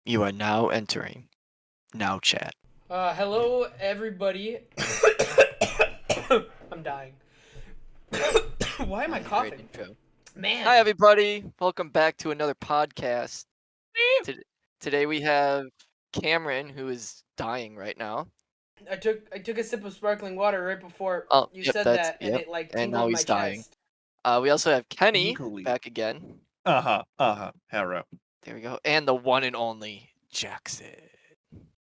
You are now entering Now Chat. Hello, everybody. I'm dying. Why am I Great coughing? intro. Man. Hi, everybody. Welcome back to another podcast. Today we have Cameron, who is dying right now. I took a sip of sparkling water right before Oh, you yep, said that's that, and yep. it like And tingled now in my he's dying. chest. We also have Kenny Equally. back again. Hello. There we go. And the one and only Jackson.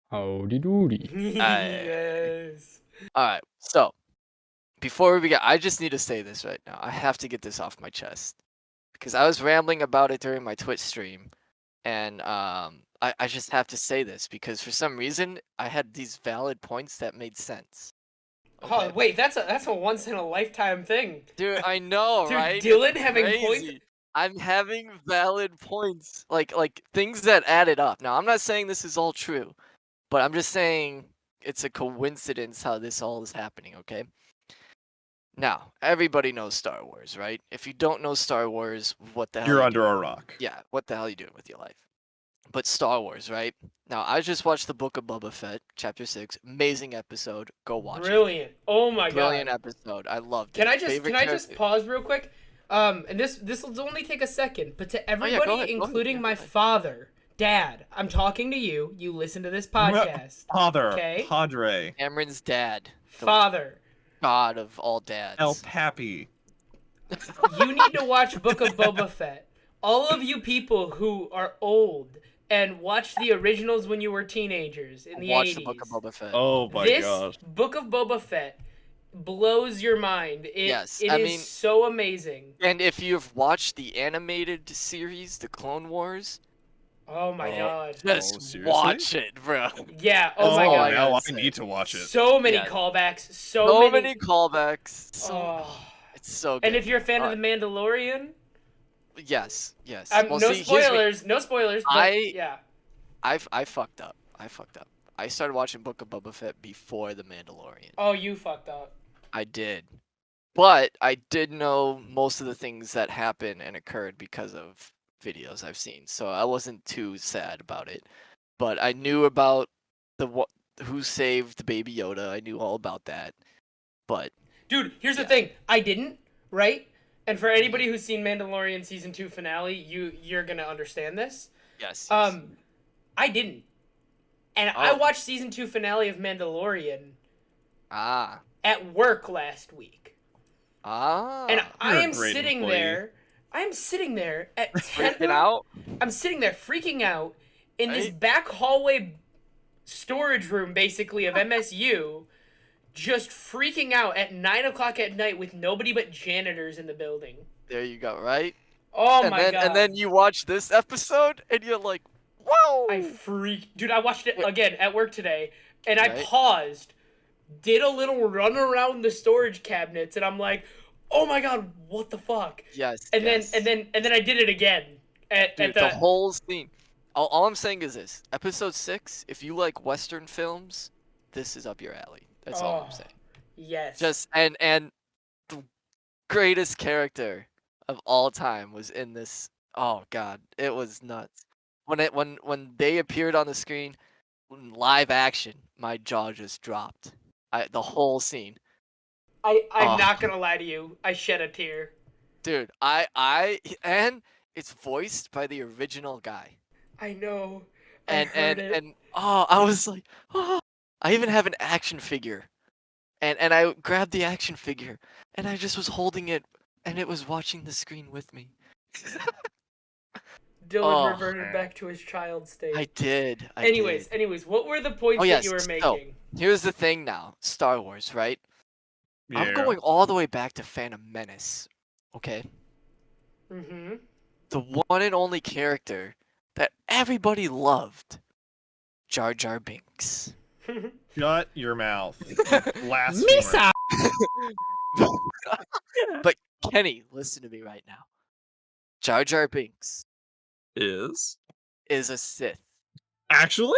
Howdy doody. Yes. All right. So before we begin, I just need to say this right now. I have to get this off my chest because I was rambling about it during my Twitch stream, and I just have to say this because for some reason I had these valid points that made sense. Oh wait, that's a once in a lifetime thing. Dude, I know, Dude, right? Dylan It's having crazy. points. I'm having valid points, like things that added up. Now, I'm not saying this is all true, but I'm just saying it's a coincidence how this all is happening, okay? Now, everybody knows Star Wars, right? If you don't know Star Wars, what the hell You're you under doing? a rock. Yeah, what the hell are you doing with your life? But Star Wars, right? Now, I just watched the Book of Boba Fett, Chapter 6. Amazing episode. Go watch it. Brilliant. Oh my Brilliant god. episode. I loved it. Can I Favorite just character? pause real quick? And this will only take a second, but to everybody, go ahead, including yeah, my go ahead. father, Dad, I'm talking to you. You listen to this podcast. Father, Okay. Padre, Cameron's dad. The Father, god of all dads. El Pappy. you need to watch Book of Boba Fett. All of you people who are old and watched the originals when you were teenagers in the Watch 80s. the Book of Boba Fett. Oh my This gosh. Book of Boba Fett blows your mind. Yes, It I is mean- so amazing. And if you've watched the animated series, The Clone Wars, Oh my god. just seriously? watch it, bro. Yeah, oh my all god. I now gotta I say. need to watch it. So many Yeah. callbacks. So So many callbacks. So Oh. it's so good. And if you're a fan of Alright. The Mandalorian, yes. no See, here's me. spoilers, no spoilers. But yeah. I fucked up. I started watching Book of Boba Fett before The Mandalorian. Oh, you fucked up. I did. But I did know most of the things that happened and occurred because of videos I've seen. So I wasn't too sad about it. But I knew about who saved Baby Yoda. I knew all about that. But Dude, here's the Yeah. thing. I didn't, right? And for anybody who's seen Mandalorian season 2 finale, you're going to understand this. yes. I didn't. And I Oh. watched season 2 finale of Mandalorian Ah. at work last week. Ah. And I You're a am great sitting employee. there. I'm sitting there at 10 Freaking out. I'm sitting there freaking out in this Right? back hallway storage room, basically, of MSU, just freaking out at 9 o'clock at night with nobody but janitors in the building. There you go, right? Oh and my then, god. And then you watch this episode and you're like, whoa! I freaked. Dude, I watched it again at work today, and I Right. paused, did a little run around the storage cabinets, and I'm like, oh my god, what the fuck? Yes. And yes. then I did it again at Dude, the the whole scene. All I'm saying is this: Episode 6. If you like Western films, this is up your alley. That's all I'm Oh. saying. Yes. Just and the greatest character of all time was in this. Oh god, it was nuts. When they appeared on the screen, in live action, my jaw just dropped. The whole scene, I'm Oh. not gonna lie to you. I shed a tear. dude. And it's voiced by the original guy. I know. And I heard it. and oh, I was like, oh. I even have an action figure, and I grabbed the action figure, and I just was holding it, and it was watching the screen with me. Dylan Oh. reverted back to his child state. I did. Anyways, what were the points Oh, that yes, you were so- making? Here's the thing now, Star Wars, right? Yeah. I'm going all the way back to Phantom Menace. Okay, Mm-hmm. the one and only character that everybody loved, Jar Jar Binks. Shut your mouth. Blasphemer. But Kenny, listen to me right now. Jar Jar Binks Is? is a Sith. Actually?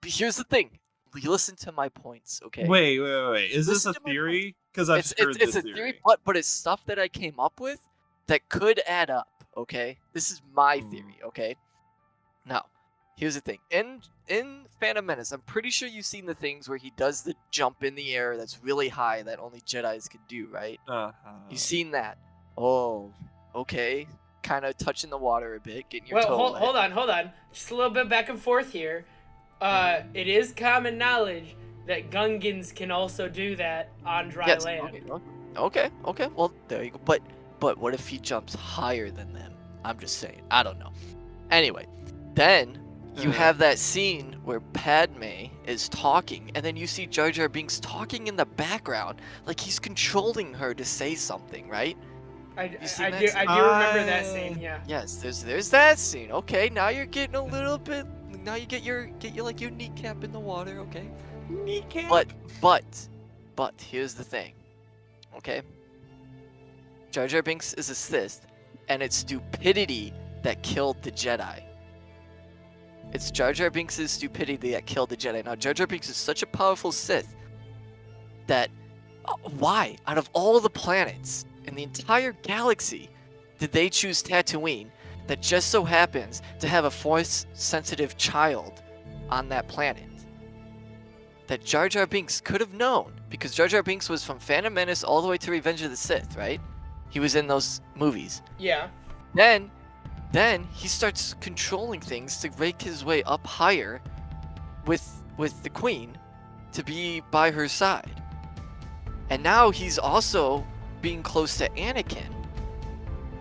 But here's the thing. You listen to my points, okay? Wait. Is this Listen a to my theory? Because I've it's heard it's this a theory, but it's stuff that I came up with that could add up, okay? This is my theory, okay? Now, Here's the thing. In Phantom Menace, I'm pretty sure you've seen the things where he does the jump in the air that's really high that only Jedis can do, right? You've seen that. Oh, okay. Kind of touching the water a bit, getting your toe wet. hold on. Just a little bit back and forth here. It is common knowledge that Gungans can also do that on dry land. Okay. Well, there you go. But what if he jumps higher than them? I'm just saying. I don't know. Anyway, then you have that scene where Padme is talking, and then you see Jar Jar Binks talking in the background, like he's controlling her to say something, right? I do remember that scene. Yeah. Yes, there's that scene. Okay, now you're getting a little bit. Now you get your kneecap in the water. Okay. Kneecap. But here's the thing. Okay. Jar Jar Binks is a Sith, and it's stupidity that killed the Jedi. It's Jar Jar Binks' stupidity that killed the Jedi. Now, Jar Jar Binks is such a powerful Sith that why, out of all the planets in the entire galaxy, did they choose Tatooine that just so happens to have a Force-sensitive child on that planet? That Jar Jar Binks could have known, because Jar Jar Binks was from Phantom Menace all the way to Revenge of the Sith, right? He was in those movies. Yeah. Then he starts controlling things to make his way up higher with the Queen to be by her side. And now he's also being close to Anakin,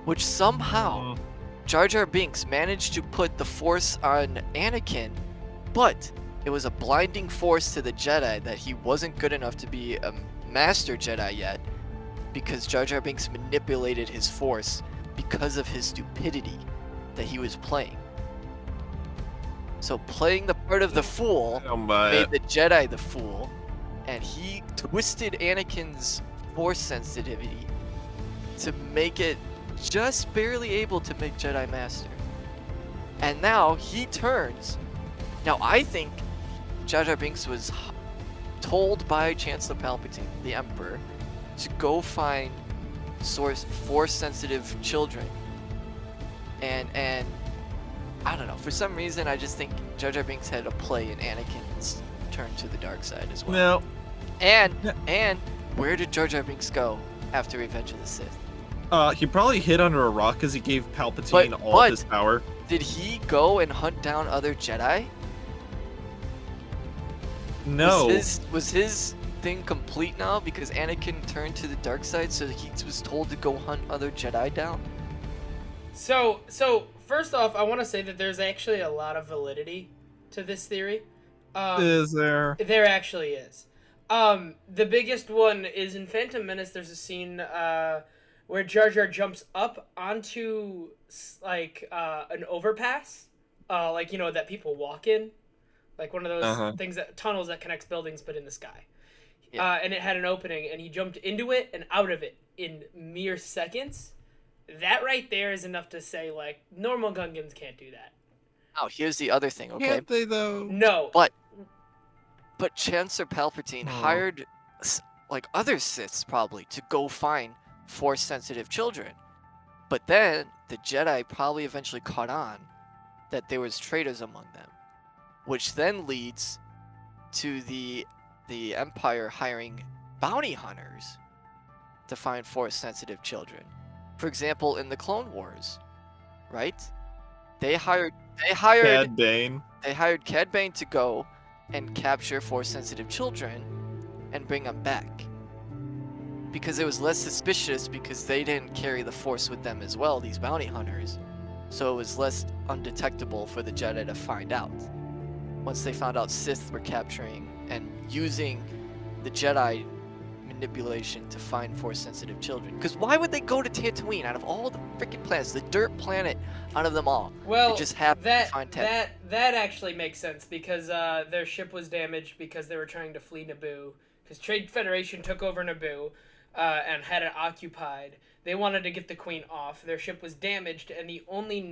which somehow Jar Jar Binks managed to put the Force on Anakin, but it was a blinding force to the Jedi that he wasn't good enough to be a Master Jedi yet, because Jar Jar Binks manipulated his Force because of his stupidity that he was playing. So playing the part of the fool made the Jedi the fool, and he twisted Anakin's Force sensitivity to make it just barely able to make Jedi Master. And now he turns. Now I think Jar Jar Binks was told by Chancellor Palpatine, the Emperor, to go find Force-sensitive children. And I don't know, for some reason I just think Jar Jar Binks had a play in Anakin's turn to the dark side as well. No. And where did Jar Jar Binks go after Revenge of the Sith? He probably hid under a rock because he gave Palpatine all of his power. Did he go and hunt down other Jedi? No. Was his thing complete now because Anakin turned to the dark side, so he was told to go hunt other Jedi down? So first off, I want to say that there's actually a lot of validity to this theory. Is there? There actually is. The biggest one is in Phantom Menace. There's a scene where Jar Jar jumps up onto like an overpass, like that people walk in, like one of those things tunnels that connects buildings but in the sky. Yeah. And it had an opening, and he jumped into it and out of it in mere seconds. That right there is enough to say, like, normal Gungans can't do that. Oh, here's the other thing, okay? Can't they, though? No. But Chancellor Palpatine hired, like, other Siths, probably, to go find Force-sensitive children. But then, the Jedi probably eventually caught on that there was traitors among them. Which then leads to the Empire hiring bounty hunters to find Force-sensitive children. For example, in the Clone Wars, right? They hired Cad Bane. They hired Cad Bane to go and capture Force-sensitive children and bring them back. Because it was less suspicious because they didn't carry the Force with them as well, these bounty hunters. So it was less undetectable for the Jedi to find out. Once they found out Sith were capturing and using the Jedi manipulation to find Force-sensitive children. Because why would they go to Tatooine out of all the freaking planets, the dirt planet out of them all? Well, they just happened to find Tatooine. That actually makes sense because their ship was damaged because they were trying to flee Naboo. Because Trade Federation took over Naboo and had it occupied. They wanted to get the Queen off. Their ship was damaged, and the only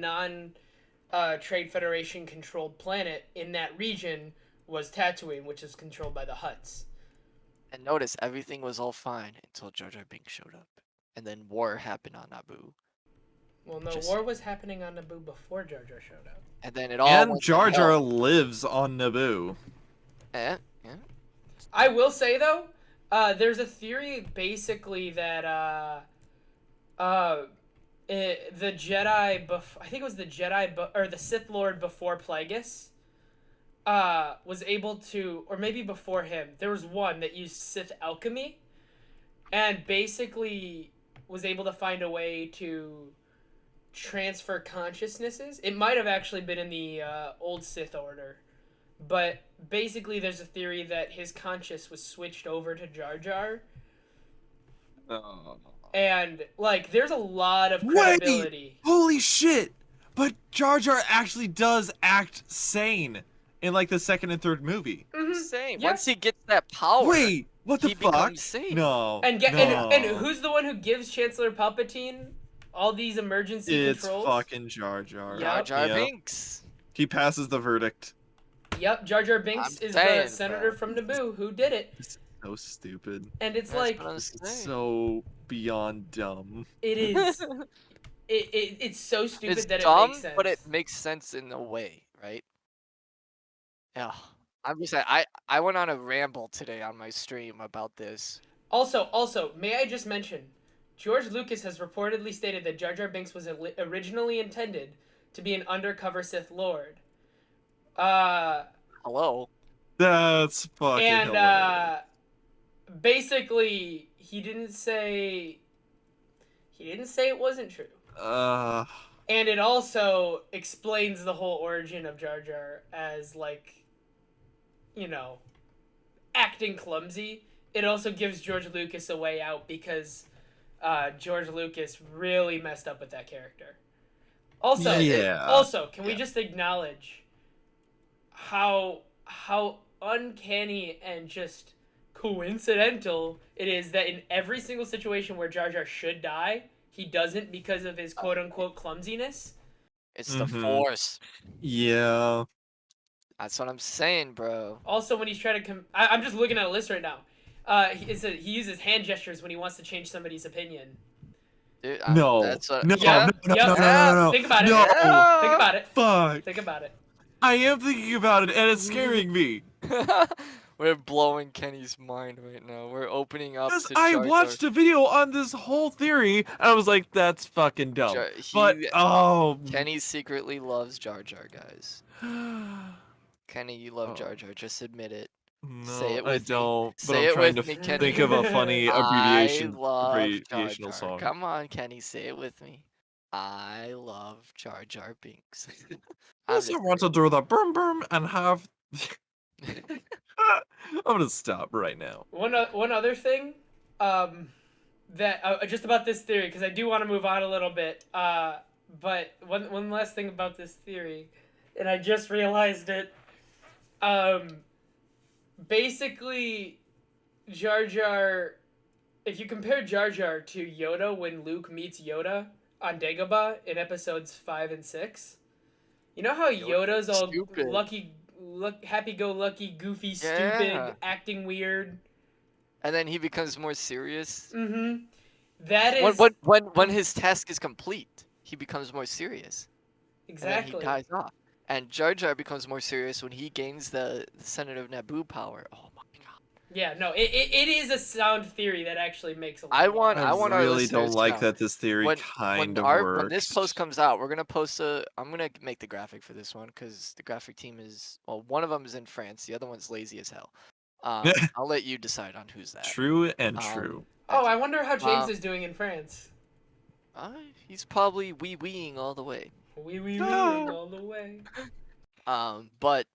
Trade Federation controlled planet in that region was Tatooine, which is controlled by the Hutts. And notice, everything was all fine until Jar Jar Binks showed up. And then war happened on Naboo. Well, no, Just- war was happening on Naboo before Jar Jar showed up. And then it all And went to Jar Jar hell. lives on Naboo. Yeah. I will say though, there's a theory basically that the Jedi I think it was the Jedi or the Sith Lord before Plagueis was able to, or maybe before him, there was one that used Sith alchemy and basically was able to find a way to transfer consciousnesses. It might have actually been in the old Sith Order, but basically there's a theory that his conscious was switched over to Jar Jar. Oh. And like there's a lot of credibility. Wait! Holy shit! But Jar Jar actually does act sane in like the second and third movie. Same. Yeah. Once he gets that power, Wait, what the he fuck? becomes sane. No. And no. and who's the one who gives Chancellor Palpatine all these emergency It's controls? fucking Jar Jar. Jar Jar Yep. Binks. He passes the verdict. Yep, Jar Jar Binks I'm is saying, the senator bro. from Naboo who did it. It's so stupid. And it's That's like what I'm It's saying. so beyond dumb. it is it's so stupid It's that dumb, it makes sense. but it makes sense in a way, right? Yeah. I'm just saying, I went on a ramble today on my stream about this. Also, may I just mention, George Lucas has reportedly stated that Jar Jar Binks was originally intended to be an undercover Sith Lord. Hello. That's fucking And hilarious. basically he didn't say it wasn't true. And it also explains the whole origin of Jar Jar as like, you know, acting clumsy. It also gives George Lucas a way out because George Lucas really messed up with that character. Also, Yeah. can we just acknowledge how uncanny and just coincidental it is that in every single situation where Jar Jar should die, he doesn't because of his quote-unquote clumsiness? It's the Mhm. Force. Yeah. That's what I'm saying, bro. Also, when he's trying to I'm just looking at a list right now. He uses hand gestures when he wants to change somebody's opinion. Dude, No. That's what, No, yeah. no, Yep. no, no, no, no. Think about it. No. Yeah. Think about it. Fuck. Think about it. I am thinking about it, and it's scaring me. We're blowing Kenny's mind right now. We're opening up Because to I Jar Jar. watched a video on this whole theory, and I was like, that's fucking dumb. But, Kenny secretly loves Jar Jar, guys. Kenny, you love Jar Jar. Just admit it. No, Say it I with me. don't. But Say I'm it trying with to me, Kenny. think of a funny I love Jar abbreviational Jar. song. Come on, Kenny, say it with me. I love Jar Jar Binks. I'm Also just want to do the boom boom and have. I'm gonna stop right now. One other thing, that just about this theory, because I do want to move on a little bit. But one last thing about this theory, and I just realized it. Basically, Jar Jar. If you compare Jar Jar to Yoda when Luke meets Yoda on Dagobah in episodes 5 and 6, you know how Yoda's all stupid. happy-go-lucky, goofy, Yeah. stupid, acting weird. And then he becomes more serious. Mm-hmm. That is When his task is complete, he becomes more serious. exactly. And then he dies off. And Jar Jar becomes more serious when he gains the Senate of Naboo power. Oh my god. Yeah, no, it is a sound theory that actually makes a lot. I more want sense. our really don't listeners like to know. that this theory kind of When this works. post comes out, we're gonna post I'm gonna make the graphic for this one because the graphic team is one of them is in France, the other one's lazy as hell. I'll let you decide on who's that. True and true. Oh, I wonder how James is doing in France. He's probably wee-weeing all the way. Wee all the way. But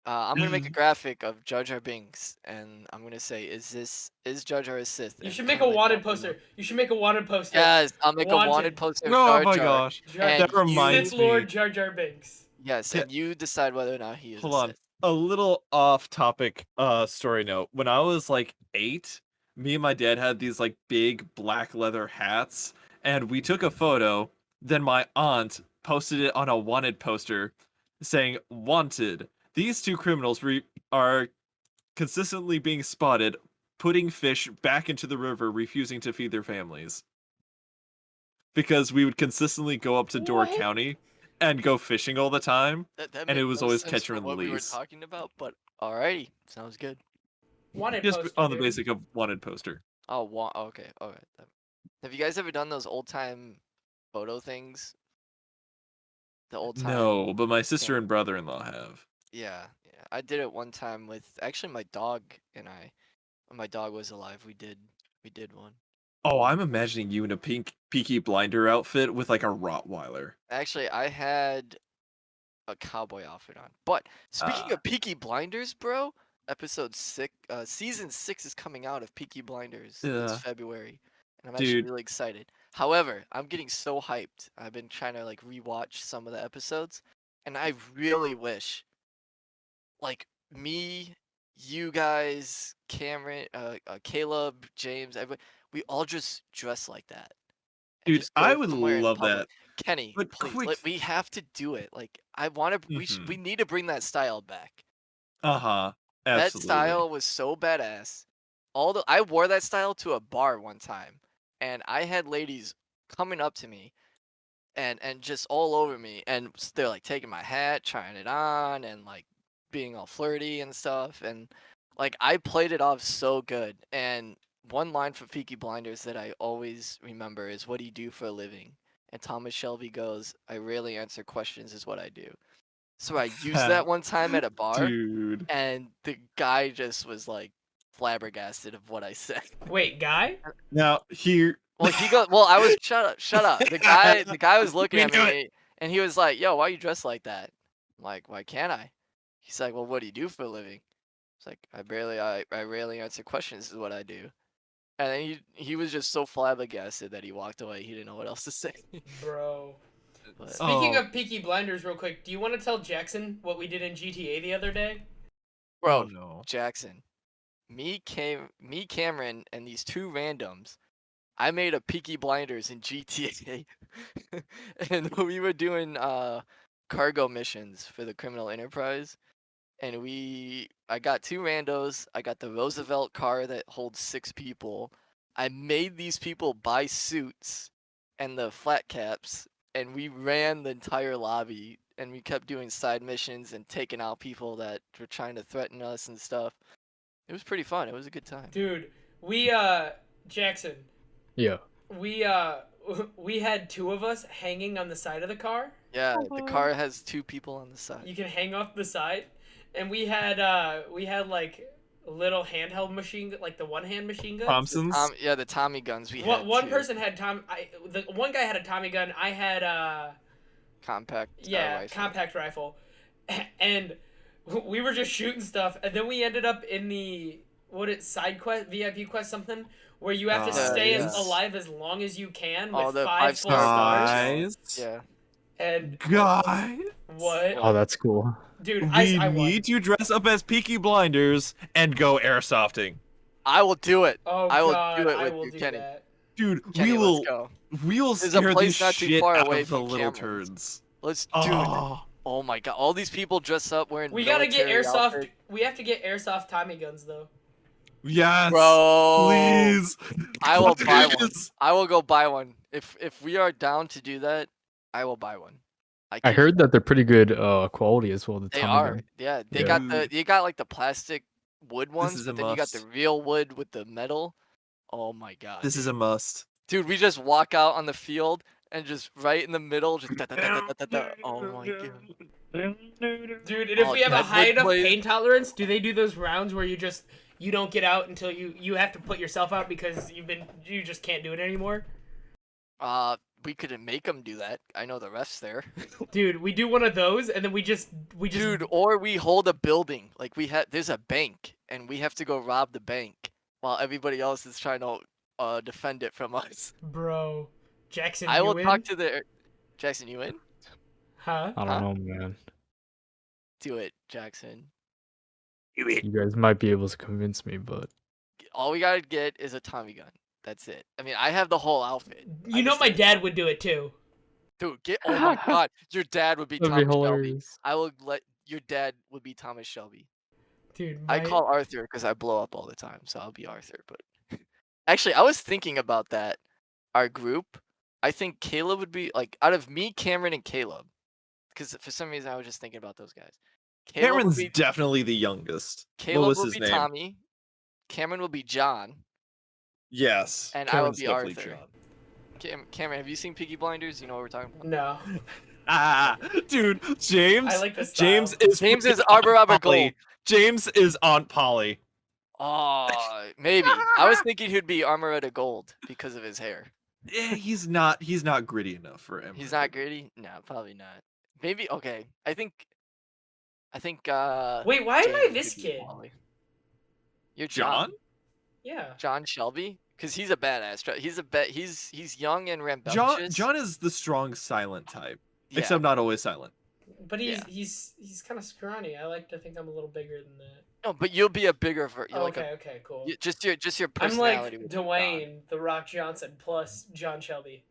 I'm gonna make a graphic of Jar Jar Binks, and I'm gonna say, is Jar Jar a Sith? You And should make a comment wanted down below. poster. You should make a wanted poster. Yes, I'll make a wanted Wanted. poster of Oh Jar my Jar. gosh. And That reminds Sith me. Lord Jar Jar Binks. Yes, and you decide whether or not he is Hold a on. Sith. A little off topic story note. When I was like 8, me and my dad had these like big black leather hats, and we took a photo. Then my aunt posted it on a wanted poster saying, "Wanted. These two criminals are consistently being spotted putting fish back into the river, refusing to feed their families." because we would consistently go up to Door What? County and go fishing all the time, That and it made was no always sense catch for and what we were release. talking about, but alrighty, sounds good. Wanted Just poster, on the dude. basic of wanted poster. Oh, okay, alright. Have you guys ever done those old time photo things? The old time. No, but my sister camera. and brother-in-law have. Yeah. I did it one time with actually my dog and I. When my dog was alive, we did one. Oh, I'm imagining you in a pink Peaky Blinder outfit with like a Rottweiler. Actually, I had a cowboy outfit on. But speaking of Peaky Blinders, bro, season 6 is coming out of Peaky Blinders this February, and I'm actually Dude. really excited. However, I'm getting so hyped. I've been trying to like rewatch some of the episodes, and I really wish, like me, you guys, Cameron, Caleb, James, everybody, we all just dress like that. And Dude, just I go would somewhere in love public. that. Kenny, But please, quick. we have to do it. Like, I want to. We need to bring that style back. Uh-huh. That Absolutely. style was so badass. I wore that style to a bar one time, and I had ladies coming up to me, and just all over me, and they're like taking my hat, trying it on, and like being all flirty and stuff, and like I played it off so good. And one line for Peaky Blinders that I always remember is, "What do you do for a living?" And Thomas Shelby goes, "I rarely answer questions, is what I do." So I used that one time at a bar, Dude. and the guy just was like flabbergasted of what I said. Wait, guy? Now here. Well, he goes, "Well, I was shut up." The guy was looking at me, and he was like, "Yo, why you dressed like that?" I'm like, "Why can't I?" He's like, "Well, what do you do for a living?" It's like, I rarely answer questions, is what I do." And then he was just so flabbergasted that he walked away. He didn't know what else to say. Bro. But, Speaking of Peaky Blinders, real quick, do you want to tell Jackson what we did in GTA the other day? bro, no. Jackson, Cameron, and these two randoms, I made a Peaky Blinders in GTA, and we were doing cargo missions for the criminal enterprise, and I got two randos. I got the Roosevelt car that holds 6 people. I made these people buy suits and the flat caps, and we ran the entire lobby, and we kept doing side missions and taking out people that were trying to threaten us and stuff. It was pretty fun. It was a good time. Dude, we Jackson, Yeah. we had 2 of us hanging on the side of the car. Yeah, the car has 2 people on the side. You can hang off the side, and we had like little handheld machine, like the one-hand machine guns. Thompsons? Yeah, the Tommy guns we had. One too. person had the one guy had a Tommy gun. I had compact. Rifle. compact rifle, and we were just shooting stuff, and then we ended up in the side quest, VIP quest, something where you have to stay alive as long as you can with the 5 full stars. Guys. Yeah. And Guys. what? Oh, that's cool. Dude, We I won. need to dress up as Peaky Blinders and go airsofting. I will do it. Oh I will God, do it I with will you, do Kenny. that. Dude, Kenny, we will let's go. we'll There's a scare the place not too shit far out away of the from little Cameron's. turds. Let's do it. Oh my God! All these people dress up wearing. We gotta get military airsoft. outfit. We have to get airsoft Tommy guns though. Yes, Bro, please. I will buy one. Please. I will go buy one. If we are down to do that, I will buy one. I heard that they're pretty good quality as well. The They Tommy are. gun. Yeah, they Yeah. got like the plastic wood ones, is a but then you got the must. real wood with the metal. Oh my God. This is a must. Dude, we just walk out on the field and just right in the middle, just oh my God. Dude, and if we have a high enough pain tolerance, do they do those rounds where you don't get out until you have to put yourself out because you just can't do it anymore? We could make them do that. I know the refs there. Dude, we do one of those and then we just Dude, or we hold a building. Like there's a bank and we have to go rob the bank while everybody else is trying to defend it from us. Bro, Jackson, I will you talk in? to the Jackson, you in? Huh? I don't know, man. Do it, Jackson. You guys might be able to convince me, but All we gotta get is a Tommy gun. That's it. I mean, I have the whole outfit. You know my dad would do it too. Dude, oh my God, your dad would be that'd be Thomas Shelby. hilarious. I will let your dad would be Thomas Shelby. Dude, I call Arthur because I blow up all the time, so I'll be Arthur. But actually, I was thinking about that. Our group, I think Caleb would be like out of me, Cameron, and Caleb. Because for some reason I was just thinking about those guys. Cameron's definitely the youngest. What Caleb was will his be name? Tommy. Cameron will be John, Yes, and Cameron's I will be definitely Arthur. John. Cameron, have you seen Peaky Blinders? You know what we're talking about? No. Dude, James. I like the James style. is James is freaking Arbor Aunt Arbor Polly. Gold. James is Aunt Polly. Oh, maybe. I was thinking he'd be Armoretta Gold because of his hair. Yeah, he's not gritty enough for him. He's not gritty? No, probably not. Maybe okay. I think Wait, why am I James this could be kid? Polly. You're John? Yeah. John Shelby? Because he's a badass. He's young and John rambunctious. John is the strong silent type. Yeah. Except not always silent. But Yeah. he's kind of scrawny. I like to think I'm a little bigger than that. No, but you'll be a bigger version. Oh, okay, cool. Just your I'm personality. like Dwayne, The Rock Johnson, plus John Shelby.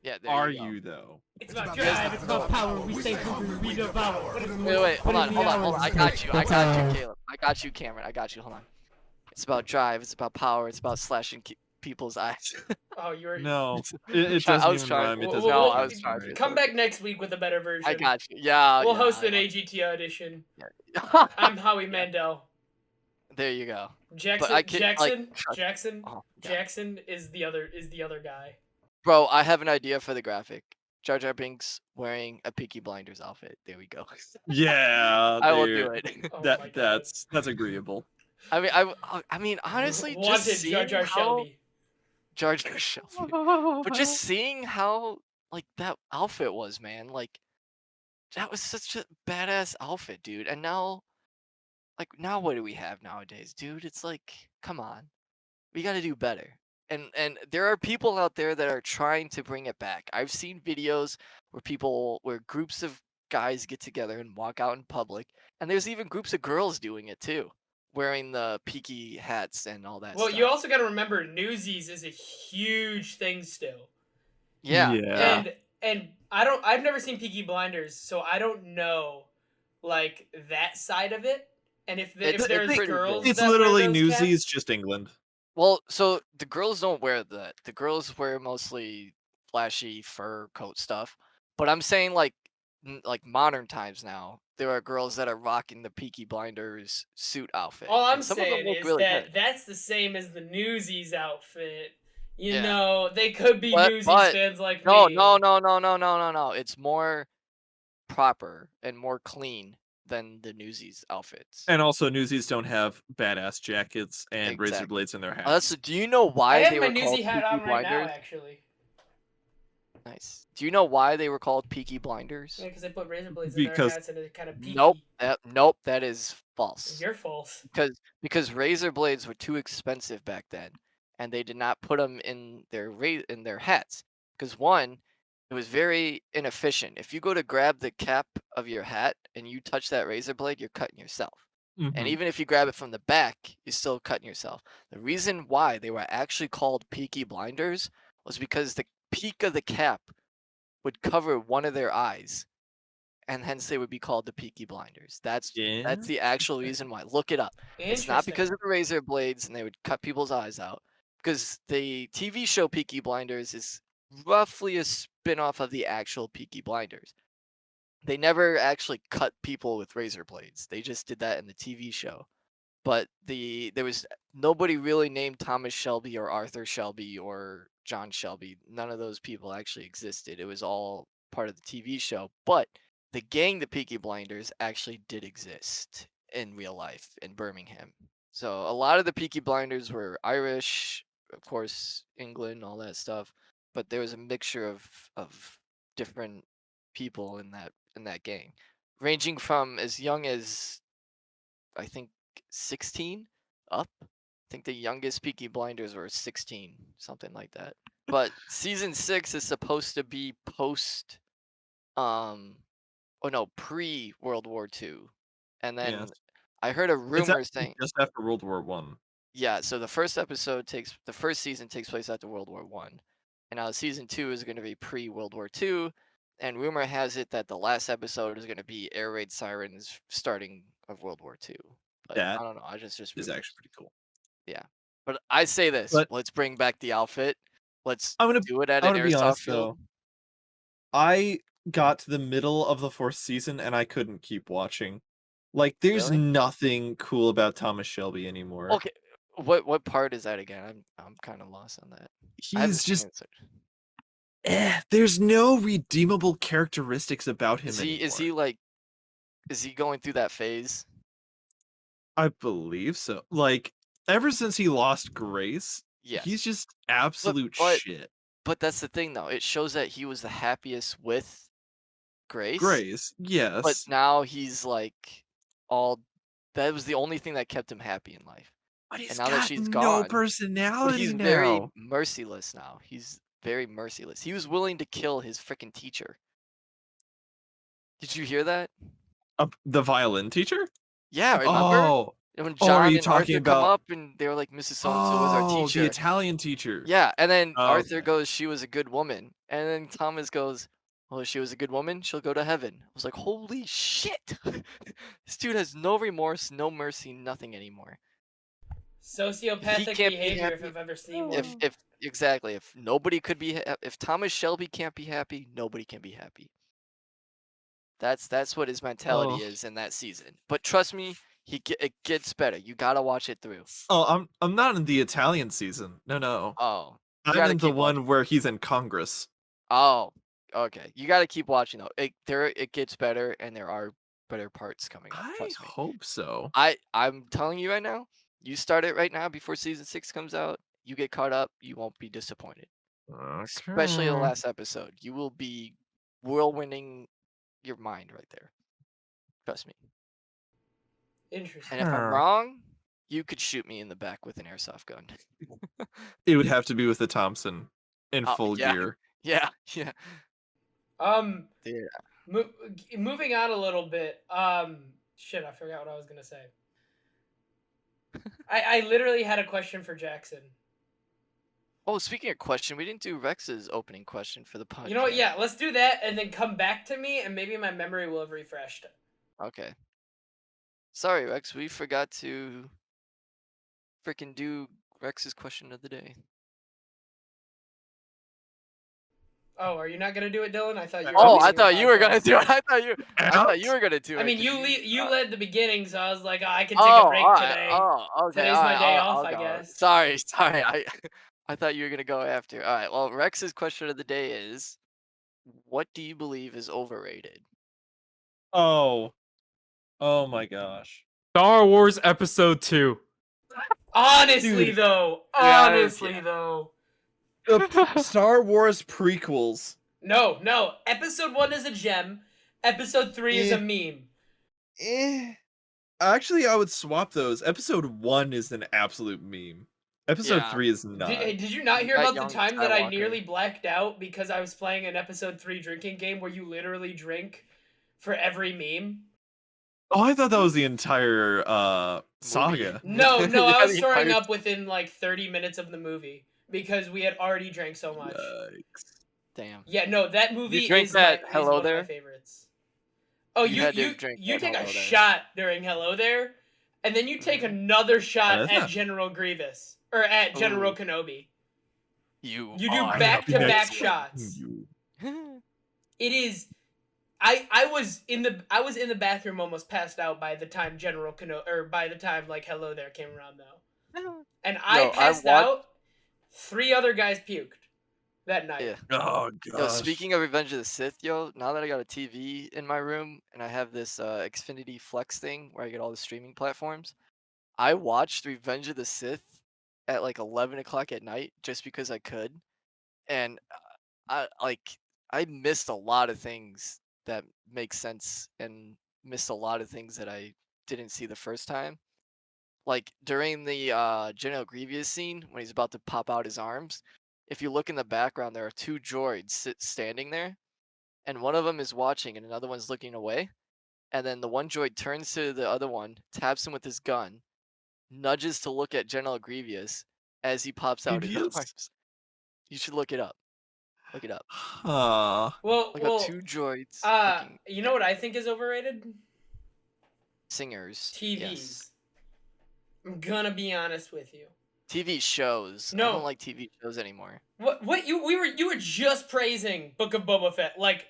Yeah, there Are you go. you though? It's about drive, it's about power. We say we devour. Wait, hold on. I got you, Caleb. I got you, Cameron. I got you. Hold on. It's about drive. It's about power. It's about slashing people's eyes. Oh, you're No, it I doesn't was even trying- rhyme. It Well, doesn't. well, I was trying to- Come back next week with a better version. I got you. Yeah. We'll yeah, host I an know. AGT audition. Yeah. I'm Howie Mandel. There you go. Jackson. I can't, Jackson. like, Jackson. Oh, God. Jackson is the other guy. Bro, I have an idea for the graphic. Jar Jar Binks wearing a Peaky Blinders outfit. There we go. Yeah, I will dude. do it. Oh my God. That's agreeable. I mean, honestly, Wanted just seeing Jar Jar how Shelby. Jar Jar Shelby. But just seeing how like that outfit was, man, like that was such a badass outfit, dude. And now what do we have nowadays, dude? It's like, come on. We got to do better. And there are people out there that are trying to bring it back. I've seen videos where groups of guys get together and walk out in public, and there's even groups of girls doing it too, wearing the peaky hats and all that Well, stuff. you also got to remember Newsies is a huge thing still. Yeah. Yeah. And I've never seen Peaky Blinders, so I don't know like that side of it. And if It's there's pretty girls, big. It's that wear literally those Newsies, caps- just England. Well, so the girls don't wear that. The girls wear mostly flashy fur coat stuff. But I'm saying like modern times now, there are girls that are rocking the Peaky Blinders suit outfit. All I'm and some of them saying look is really that good. that's the same as the Newsies outfit. You Yeah. know, they could be But- Newsies but- fans like No, me. no. It's more proper and more clean than the Newsies outfits. And also, Newsies don't have badass jackets and razor Exactly. blades in their hats. Also, do you know I why have they my were called Newsy hat Peaky on right now, Blinders? actually. Nice. Do you know why they were called Peaky Blinders? Yeah, because they put razor blades in their Because- hats and it kind of peaky. Nope. That is false. You're false. Because razor blades were too expensive back then, and they did not put them in their hats. Because one, it was very inefficient. If you go to grab the cap of your hat and you touch that razor blade, you're cutting yourself. Mhm. And even if you grab it from the back, you're still cutting yourself. The reason why they were actually called Peaky Blinders was because the peak of the cap would cover one of their eyes, and hence they would be called the Peaky Blinders. That's the actual reason why. Look it up. It's not because of the razor blades and they would cut people's eyes out. Because the TV show Peaky Blinders is roughly a spin-off of the actual Peaky Blinders. They never actually cut people with razor blades. They just did that in the TV show. But there was nobody really named Thomas Shelby or Arthur Shelby or John Shelby. None of those people actually existed. It was all part of the TV show. But the gang, the Peaky Blinders, actually did exist in real life in Birmingham. So a lot of the Peaky Blinders were Irish, of course, England, all that stuff. But there was a mixture of different people in that gang, ranging from as young as I think 16 up. I think the youngest Peaky Blinders were 16, something like that. But season 6 is supposed to be pre World War II. And then Yes. I heard a It's rumor actually saying, just after World War One. yeah, so the first season takes place after World War One. And now season 2 is going to be pre World War II. And rumor has it that the last episode is going to be air raid sirens starting of World War II. But That I don't know. I just Is rumors. actually pretty cool. But I say this: But- let's bring back the outfit. Let's I'm gonna do it at I'm an gonna be airsoft honest field. though. I got to the middle of the 4th season and I couldn't keep watching. Like, there's Really? nothing cool about Thomas Shelby anymore. Okay. What part is that again? I'm kind of lost on that. I haven't He's seen just it. there's no redeemable characteristics about him Is anymore. he like is he going through that phase? I believe so. Like, ever since he lost Grace, he's Yes. just But absolute but shit. but that's the thing though. It shows that he was the happiest with Grace, Grace, but yes. now he's like all that was the only thing that kept him happy in life. But And he's now that got she's no gone, but personality he's very now. merciless now. He's very merciless. He was willing to kill his freaking teacher. Did you hear that? The violin teacher? Yeah, remember? Oh. And when Oh, are John you and talking Arthur come about up and they were like, Mrs. So and so was our the teacher. Italian teacher. Yeah, and then Oh, Arthur okay. goes, she was a good woman. And then Thomas goes, well, if she was a good woman, she'll go to heaven. I was like, holy shit. This dude has no remorse, no mercy, nothing anymore. If he Sociopathic can't be behavior if happy, I've ever seen if one. if exactly, if nobody could be if Thomas Shelby can't be happy, nobody can be happy. That's what his mentality Oh. is in that season. But trust me, it gets better. You gotta watch it through. Oh, I'm not in the Italian season. No. Oh, you I'm gotta in the keep watching. one where he's in Congress. Oh, okay. You gotta keep watching though. It gets better, and there are better parts coming up. I Trust me. hope so. I'm telling you right now. You start it right now before season 6 comes out. You get caught up. You won't be disappointed. Especially the Okay. last episode. You will be whirlwinding your mind right there. Trust me. Interesting. And if I'm wrong, you could shoot me in the back with an airsoft gun. It would have to be with the Thompson in Oh, full yeah. gear. Yeah. Yeah. Yeah. Moving on a little bit. Shit, I forgot what I was gonna say. I literally had a question for Jackson. Oh, speaking of question, we didn't do Rex's opening question for the podcast. You know what? Yeah, let's do that and then come back to me, and maybe my memory will have refreshed. Okay. Sorry, Rex. We forgot to freaking do Rex's question of the day. Oh, are you not gonna do it, Dylan? I thought you were. Oh, leading I the thought you were gonna podcast. do it. I thought you were gonna do it. I mean, 'cause you led the beginning, so I was like, oh, I can take Oh, a break alright. today. Oh, okay. Today's my day off, I go. guess. Sorry. I thought you were gonna go after. All right. Well, Rex's question of the day is, what do you believe is overrated? Oh my gosh. Star Wars Episode 2. Honestly, Dude. though. Yeah, Honestly, yeah. though. The Star Wars prequels. No. Episode 1 is a gem. Episode 3 is a meme. Actually, I would swap those. Episode 1 is an absolute meme. Episode Yeah. 3 is not. Did you not hear That about the young time that I Skywalker. nearly blacked out because I was playing an Episode 3 drinking game where you literally drink for every meme? Oh, I thought that was the entire saga. No, Yeah, I was the throwing entire- up within like 30 minutes of the movie because we had already drank so much. Yikes. Damn. Yeah, no, that movie You drank is that is Hello one There? of my favorites. Oh, You you had to you drink you that take a Hello There. shot during Hello There, and then you take another shot that's at not- General Grievous or at General Ooh. Kenobi. You You do are back-to-back Next shots. you. It is. I was in the bathroom almost passed out by the time General Kenobi or by the time like Hello There came around though, and I No, I passed watched- out. 3 other guys puked that night. Yeah. Oh Yo, gosh. speaking of Revenge of the Sith, yo, now that I got a TV in my room and I have this Xfinity Flex thing where I get all the streaming platforms, I watched Revenge of the Sith at like 11 o'clock at night just because I could, and I missed a lot of things that make sense and missed a lot of things that I didn't see the first time. Like during the General Grievous scene when he's about to pop out his arms, if you look in the background, there are 2 droids standing there, and one of them is watching and another one's looking away. And then the one droid turns to the other one, taps him with his gun, nudges to look at General Grievous as he pops out his Grievous? arms. You should look it up. Look it up. Well, Look up 2 droids. looking you know what I think is overrated? singers. TVs. Yes. I'm gonna be honest with you. TV shows. I No. don't like TV shows anymore. What you were just praising Book of Boba Fett like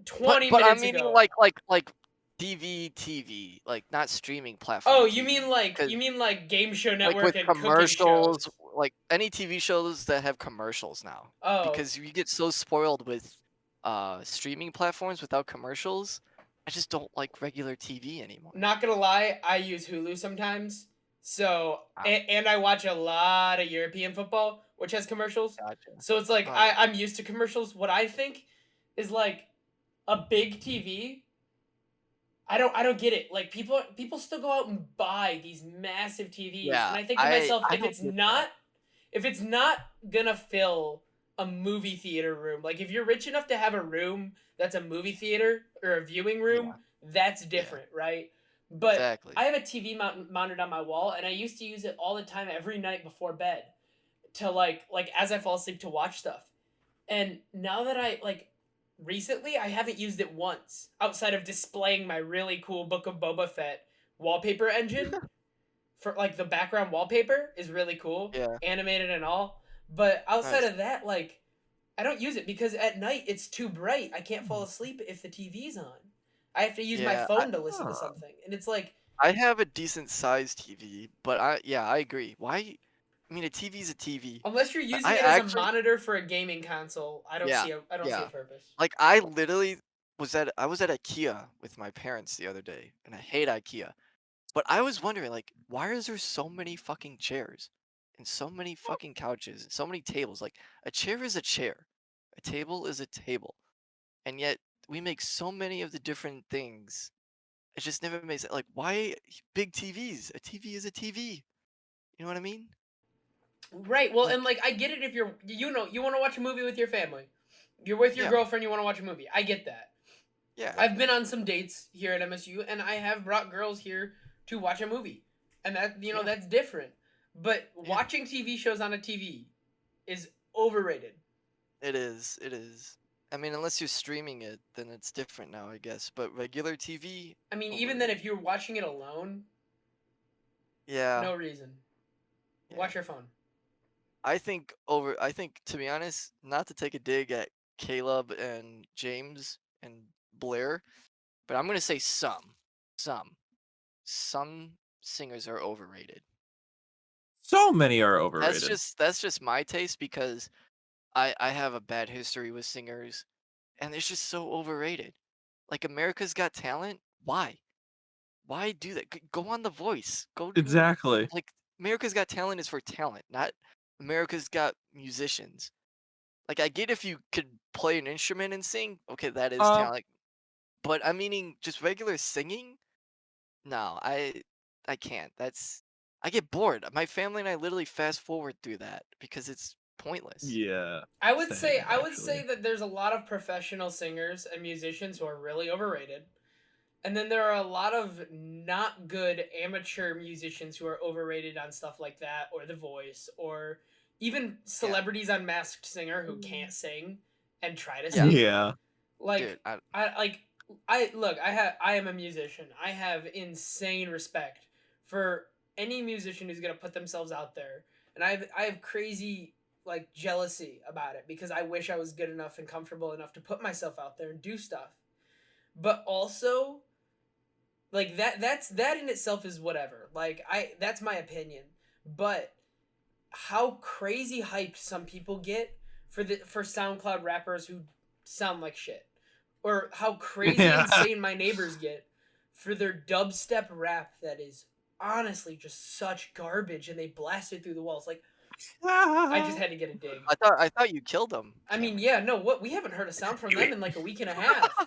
20 But I'm minutes meaning ago. like TV, like not streaming platform. Oh, you TV, mean like 'cause, Game Show like Network with and cooking commercials, shows? like any TV shows that have commercials now. Oh, Because you get so spoiled with streaming platforms without commercials. I just don't like regular TV anymore. not gonna lie, I use Hulu sometimes. So and I watch a lot of European football, which has commercials. Gotcha. So it's like Oh, yeah. I'm used to commercials. What I think is like a big TV. I don't get it. Like people still go out and buy these massive TVs, Yeah, and I think to myself, I if don't it's get not that. if it's not gonna fill a movie theater room, like if you're rich enough to have a room that's a movie theater or a viewing room, that's different, right? But Exactly. I have a TV mounted on my wall, and I used to use it all the time, every night before bed, to like as I fall asleep to watch stuff. And now that recently I haven't used it once outside of displaying my really cool Book of Boba Fett wallpaper engine. For like the background wallpaper is really cool, Yeah. animated and all. But outside Nice. of that, like I don't use it because at night it's too bright. I can't fall asleep if the TV's on. I have to use my Yeah, phone to listen to something, and it's like I have a decent sized TV, but I agree. Why? I mean, a TV's a TV. unless you're using I it as a actually, monitor for a gaming console, I don't yeah, see a purpose. like I literally I was at IKEA with my parents the other day, and I hate IKEA. But I was wondering, like, why is there so many fucking chairs and so many fucking couches and so many tables? Like, a chair is a chair, a table is a table, and yet we make so many of the different things. It just never makes it like why big TVs? A TV is a TV. You know what I mean? Right. Well, and Like, like I get it if you want to watch a movie with your family. You're with your yeah, girlfriend, you want to watch a movie. I get that. yeah, I've been on some dates here at MSU, and I have brought girls here to watch a movie, and that yeah, that's different. But yeah. watching TV shows on a TV is overrated. It is. It is. I mean, unless you're streaming it, then it's different now, I guess. But regular TV, I mean, even then, overrated. if you're watching it alone, Yeah, no reason. yeah. Watch your phone. I think to be honest, not to take a dig at Caleb and James and Blair, but I'm gonna say some singers are overrated. So many are overrated. That's just my taste because I have a bad history with singers, and they're just so overrated. Like America's Got Talent, why? Why do that? Go on The Voice. Go do Exactly. like America's Got Talent is for talent, not America's Got musicians. Like I get if you could play an instrument and sing, okay, that is talent. But I'm meaning just regular singing? No, I can't. I get bored. My family and I literally fast forward through that because it's pointless. Yeah. I would Same, say that there's a lot of professional singers and musicians who are really overrated. And then there are a lot of not good amateur musicians who are overrated on stuff like that, or The Voice, or even celebrities on Masked Singer who can't sing and try to sing. Yeah. Like Dude, I am a musician. I have insane respect for any musician who's gonna put themselves out there, and I have crazy like jealousy about it because I wish I was good enough and comfortable enough to put myself out there and do stuff. But also, like that in itself is whatever. Like that's my opinion. But how crazy hyped some people get for SoundCloud rappers who sound like shit, or how crazy insane my neighbors get for their dubstep rap that is honestly just such garbage, and they blast it through the walls. Like I just had to get a dig. I thought you killed them. I mean, yeah, no, what we haven't heard a sound from them in like a week and a half.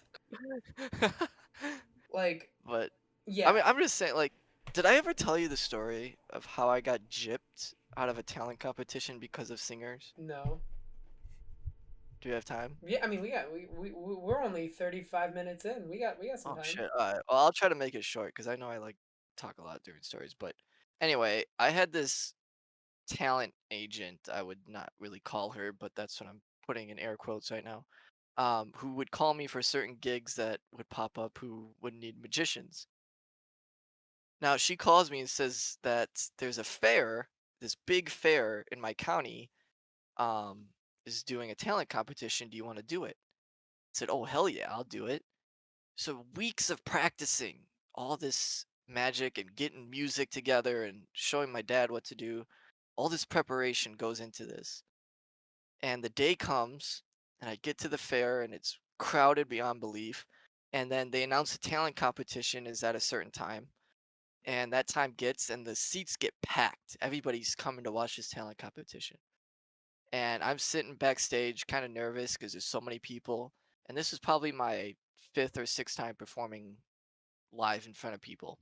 Like, But yeah. I mean, I'm just saying, like, did I ever tell you the story of how I got gypped out of a talent competition because of singers? No. Do you have time? Yeah, I mean, we're only 35 minutes in. We got some Oh time. shit! Well, I'll try to make it short because I know I like talk a lot during stories. But anyway, I had this talent agent. I would not really call her, but that's what I'm putting in air quotes right now. Who would call me for certain gigs that would pop up who would need magicians. Now she calls me and says that there's a fair this big fair in my county um, is doing a talent competition. Do you want to do it? I said, oh, hell yeah, I'll do it. So weeks of practicing all this magic and getting music together and showing my dad what to do. All this preparation goes into this. And the day comes, and I get to the fair, and it's crowded beyond belief. And then they announce the talent competition is at a certain time. And that time gets, and the seats get packed. Everybody's coming to watch this talent competition. And I'm sitting backstage, kind of nervous because there's so many people. And this is probably my fifth or sixth time performing live in front of people.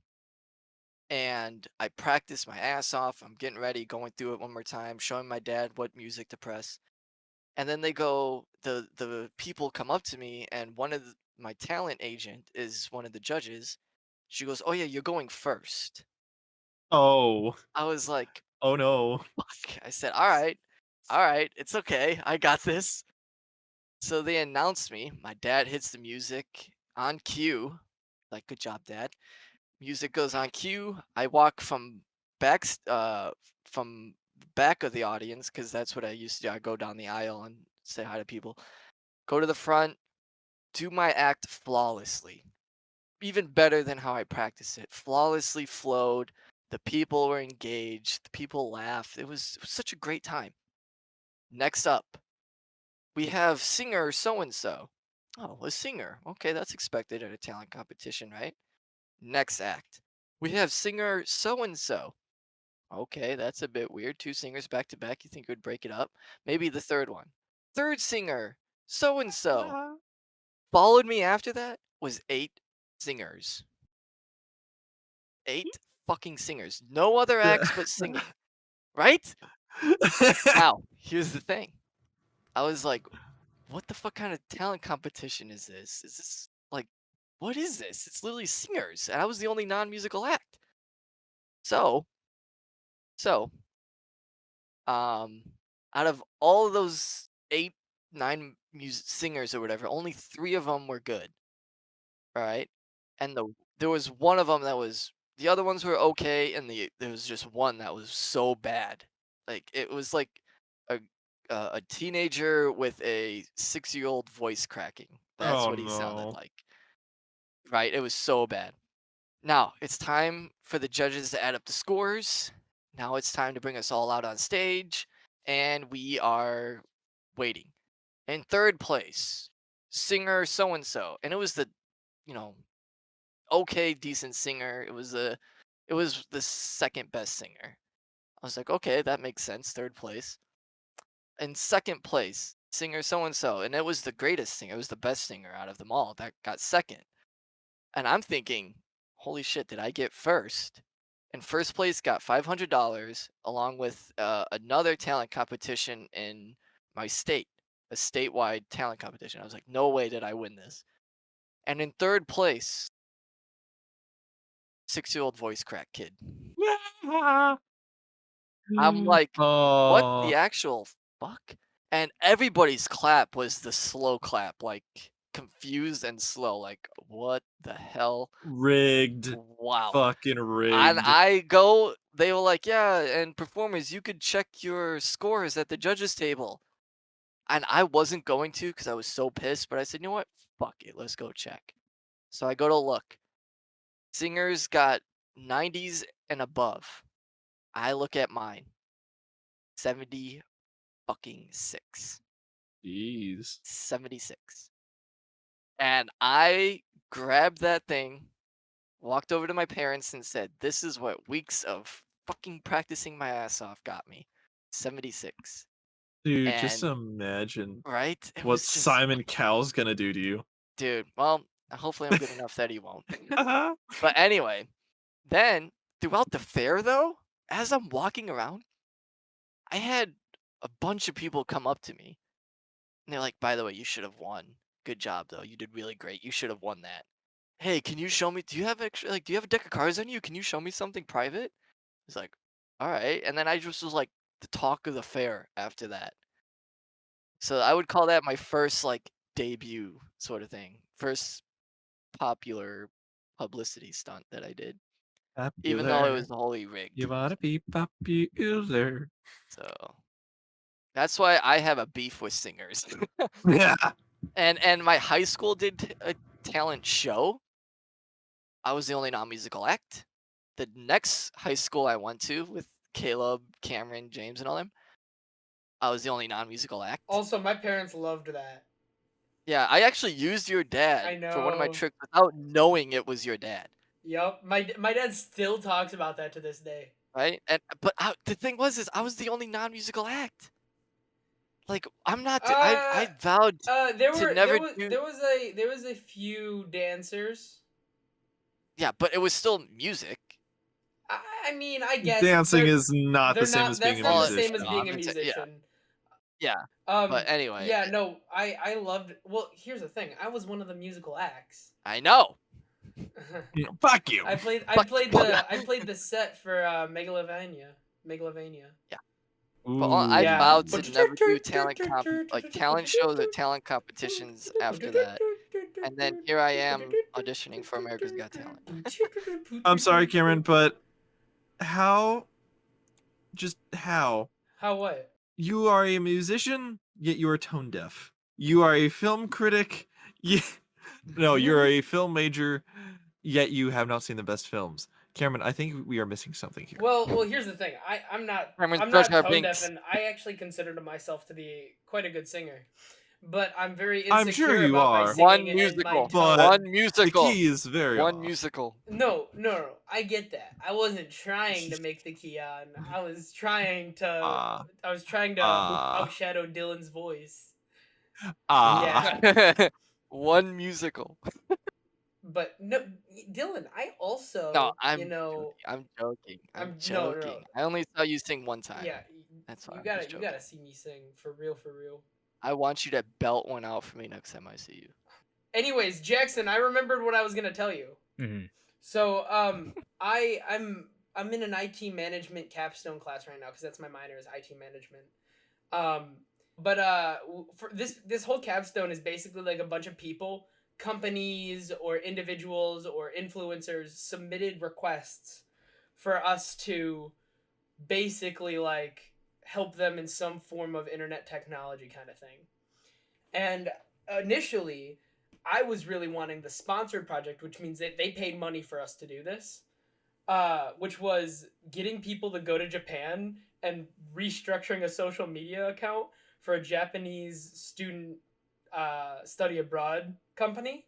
And I practice my ass off. I'm getting ready, going through it one more time, showing my dad what music to press. And then the people come up to me, and my talent agent is one of the judges. She goes, "Oh yeah, you're going first." Oh. I was like, Oh no. "Fuck." I said, all right, it's okay. I got this." So they announced me. My dad hits the music on cue. Like, good job, Dad. Music goes on cue. I walk from back of the audience because that's what I used to do. I go down the aisle and say hi to people. Go to the front, do my act flawlessly. Even better than how I practiced it. Flawlessly flowed. The people were engaged. The people laughed. It was such a great time. Next up, we have singer so and so. Oh, a singer. Okay, that's expected at a talent competition, right? Next act, we have singer so and so. Okay, that's a bit weird. Two singers back to back. You think it would break it up? Maybe the third one. Third singer, so and so. Followed me after that was eight singers. Eight fucking singers. No other acts but singing. Right? Now, here's the thing. I was like, what the fuck kind of talent competition is this? Is this like, what is this? It's literally singers. And I was the only non musical act. So, so, um, out of all of those eight, nine singers or whatever, only three of them were good. All right. And there was one of them that was, the other ones were okay. And there was just one that was so bad. Like, it was like a, a teenager with a 6-year-old voice cracking. That's Oh what he sounded no. like. Right? It was so bad. Now, it's time for the judges to add up the scores. Now it's time to bring us all out on stage, and we are waiting. In third place, singer so and so, and it was the, you know, okay, decent singer. It was the second best singer. I was like, okay, that makes sense. Third place. In second place, singer so and so, and it was the greatest singer. It was the best singer out of them all that got second. And I'm thinking, holy shit, did I get first? And first place got $500 along with another talent competition in my state, a statewide talent competition. I was like, no way did I win this. And in third place, 6-year-old voice crack kid. I'm like, what the Oh, actual fuck? And everybody's clap was the slow clap, like confused and slow. Like, what the hell? rigged. Wow. Fucking And rigged. they were like, yeah, and performers, you could check your scores at the judges table. And I wasn't going to because I was so pissed, but I said, you know what? Fuck it, let's go check. So I go to look. Singers got 90s and above. I look at mine. 70 fucking 6. Jeez. 76. And I grabbed that thing, walked over to my parents and said, this is what weeks of fucking practicing my ass off got me. 76. Dude, just And imagine right? It what was just, Simon Cowell's gonna do to you. dude, well, hopefully I'm good enough that he won't. But anyway, then throughout the fair though, as I'm walking around, I had a bunch of people come up to me. And they're like, by the way, you should have won. Good job though. You did really great. You should have won that. Hey, can you show me, do you have extra, like, do you have a deck of cards on you? Can you show me something private? It's like, all right. And then I just was like the talk of the fair after that. So I would call that my first like debut sort of thing. First popular publicity stunt that I did. even though it was wholly rigged. You wanna be popular. So that's why I have a beef with singers. Yeah. And my high school did a talent show. I was the only non-musical act. The next high school I went to with Caleb, Cameron, James, and all them, I was the only non-musical act. Also, my parents loved that. Yeah, I actually used your dad I for one of my know. tricks without knowing it was your dad, Yup. My dad still talks about that to this day. right? But the thing was I was the only non-musical act. Like I'm not. I vowed There to were never there do. was a few dancers. Yeah, but it was still music. I mean, I guess Dancing they're- is not they're the same not. as That's being a not the musician. same as No, being a I'm gonna say- yeah. musician. Yeah. But anyway, Yeah, no, I loved. Well, here's the thing. I was one of the musical acts. I know. Fuck you. I played the set for Megalovania. Yeah. But I Yeah. vowed to never do talent shows or talent competitions after that. And then here I am auditioning for America's Got Talent. I'm sorry, Cameron, but how? Just how? How what? You are a musician, yet you are tone deaf. You are a film critic, no, you're a film major, yet you have not seen the best films. Cameron, I think we are missing something here. Well, here's the thing. I'm not Cameron's I'm Jar not Jar tone deaf, Binks. and I actually consider myself to be quite a good singer. But I'm very insecure I'm sure you about my are. singing One and my musical. tone. But One musical. The key is very One off. musical. No, I get that. I wasn't trying to make the key on. I was trying to outshadow Dylan's voice. Yeah. One musical. But no, Dylan, I also No, I'm joking. I'm No. joking. I only saw you sing one time. Yeah, That's why you I'm gotta just joking. see me sing for real. I want you to belt one out for me next time I see you. Anyways, Jackson, I remembered what I was gonna tell you. Mm-hmm. So, I'm in an IT management capstone class right now because that's my minor is IT management. For this whole capstone is basically like a bunch of people, companies or individuals or influencers submitted requests for us to basically like help them in some form of internet technology kind of thing. And initially, I was really wanting the sponsored project, which means that they paid money for us to do this, which was getting people to go to Japan and restructuring a social media account for a Japanese student study abroad company.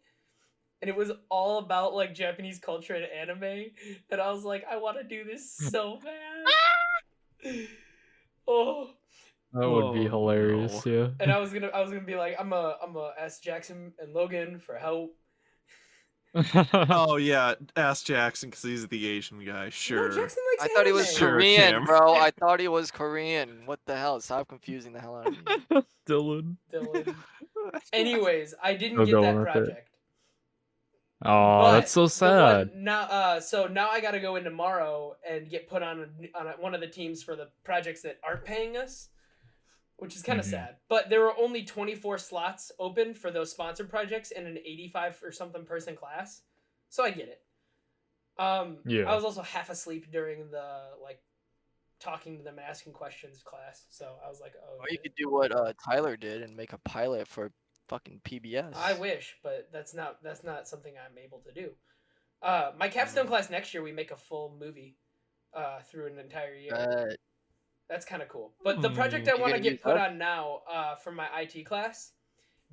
And it was all about like Japanese culture and anime. And I was like, I want to do this so bad. Oh. That would be hilarious, no. yeah. And I was gonna be like, I'm a ask Jackson and Logan for help. Oh yeah, ask Jackson because he's the Asian guy. Sure. No, Jackson likes I thought he was anime. Sure, Korean, Cam. bro. I thought he was Korean. What the hell? Stop confusing the hell out of me. Dylan. Anyways, I didn't Still get going that with it. project. Oh, But that's so the sad. one now, so now I got to go in tomorrow and get put on one of the teams for the projects that aren't paying us, which is kind of sad. But there were only 24 slots open for those sponsored projects in an 85 or something person class, so I get it. Yeah. I was also half asleep during the like talking to them and asking questions class, so I was like, oh. Or you could do what Tyler did and make a pilot for fucking PBS. I wish, but that's not something I'm able to do. My capstone class next year, we make a full movie through an entire year. That's kind of cool. But the project I want to get put on now for my IT class,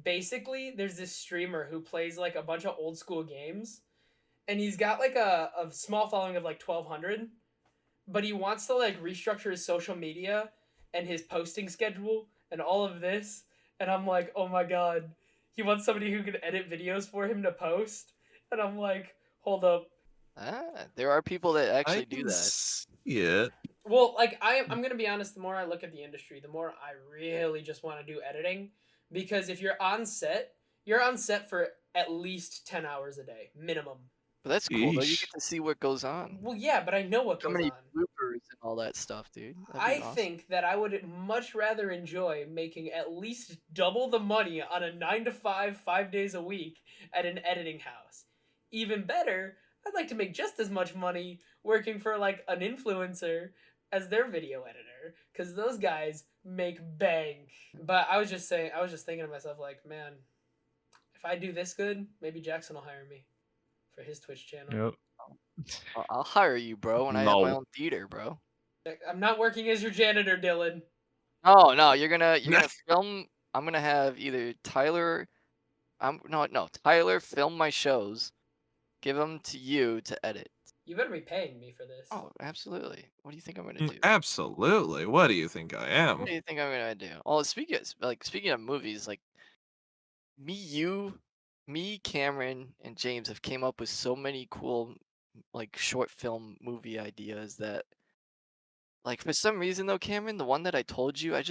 basically, there's this streamer who plays like a bunch of old school games, and he's got like a small following of like 1,200, but he wants to like restructure his social media and his posting schedule and all of this. And I'm like, oh my god, he wants somebody who can edit videos for him to post. And I'm like, hold up. There are people that actually do that. See it. Well, like I'm gonna be honest. The more I look at the industry, the more I really just want to do editing, because if you're on set for at least 10 hours a day minimum. But that's cool though. You Yeesh. get to see what goes on. Well, yeah, but I know what How goes many on. bloopers and all that stuff, dude. That'd be I awesome. think that I would much rather enjoy making at least double the money on a 9 to 5, 5 days a week at an editing house. Even better, I'd like to make just as much money working for like an influencer as their video editor, because those guys make bank. But I was just thinking to myself, like, man, if I do this good, maybe Jackson will hire me for his Twitch channel. Yep. I'll hire you, bro, when I have my No. own theater, bro. I'm not working as your janitor, Dylan. No, you're gonna film. I'm gonna have either Tyler. Tyler film my shows, give them to you to edit. You better be paying me for this. Oh, absolutely. What do you think I'm gonna do? Absolutely. What do you think I am? What do you think I'm gonna do? Oh, speaking of movies, like me, Cameron, and James have came up with so many cool like short film movie ideas that like for some reason though, Cameron, the one that I told you, I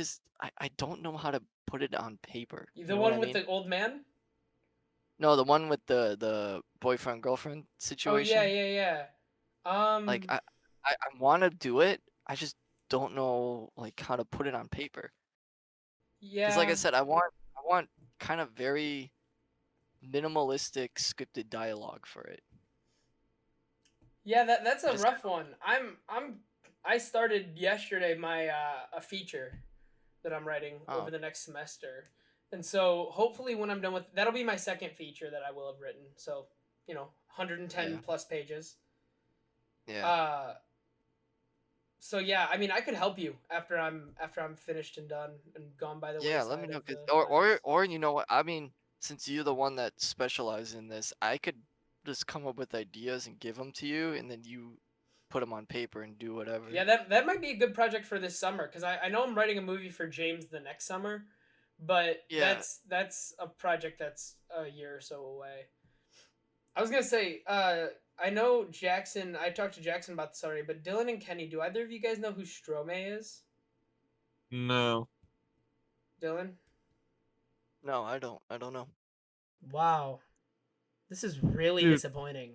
don't know how to put it on paper. The You know one what I with mean? the old man? No, the one with the boyfriend girlfriend Oh situation. yeah. Like I want to do it. I just don't know like how to put it on paper. yeah. Because like I said, I want kind of very minimalistic scripted dialogue for it. Yeah, that's a Just- rough one. I started yesterday my a feature that I'm writing Oh. over the next semester. And so hopefully when I'm done with that'll be my second feature that I will have written. So, 110 Yeah. plus pages. Yeah. So yeah, I mean I could help you after I'm finished and done and gone by the way. Yeah, let me know. Or you know what? I mean, since you're the one that specializes in this, I could just come up with ideas and give them to you, and then you put them on paper and do whatever. Yeah, that might be a good project for this summer because I know I'm writing a movie for James the next summer, but Yeah. that's a project that's a year or so away. I was gonna say, I know Jackson. I talked to Jackson about this already, but Dylan and Kenny, do either of you guys know who Stromae is? No. Dylan? No, I don't know. Wow, this is really Dude. disappointing.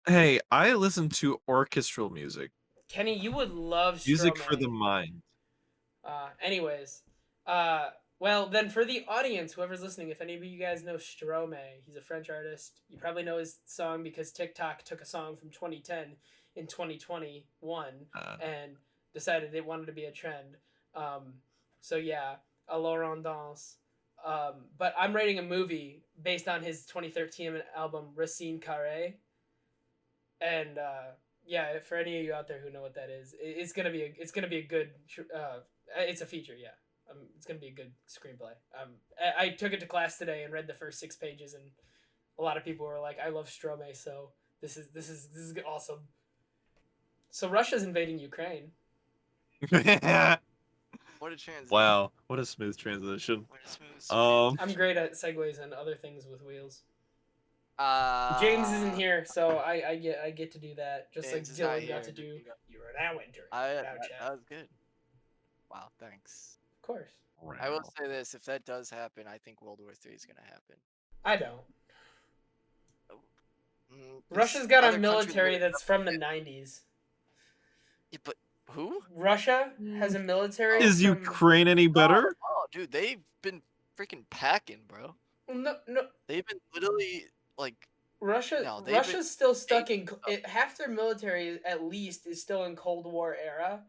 Hey, I listen to orchestral music. Kenny, you would love Stromae. Music for the mind. Anyways, well then for the audience, whoever's listening, if any of you guys know Stromae, he's a French artist. You probably know his song because TikTok took a song from 2010 in 2021 and decided it wanted to be a trend. So yeah, a Laurent Dance. But I'm writing a movie based on his 2013 album Racine Carrée. And yeah, for any of you out there who know what that is, it's gonna be a good. It's a feature, yeah. It's gonna be a good screenplay. I took it to class today and read the first 6 pages, and a lot of people were like, "I love Stromae, so this is awesome." So Russia's invading Ukraine. What a transition. Wow, what a smooth transition. What a smooth I'm great at segues and other things with wheels. transition. James isn't here, so I get to do that, just James is like not Dylan got here. to do. You are now entering. That was good. Wow, thanks. Of course. I will say this: if that does happen, I think World War III is gonna happen. I don't. There's Russia's got a other countries military that- that's from the 90s. Yeah, but who? Russia has a military. Is from... Ukraine any better? Oh, dude, they've been freaking packing, bro. No. They've been literally like. Russia's still stuck in half their military at least is still in Cold War era,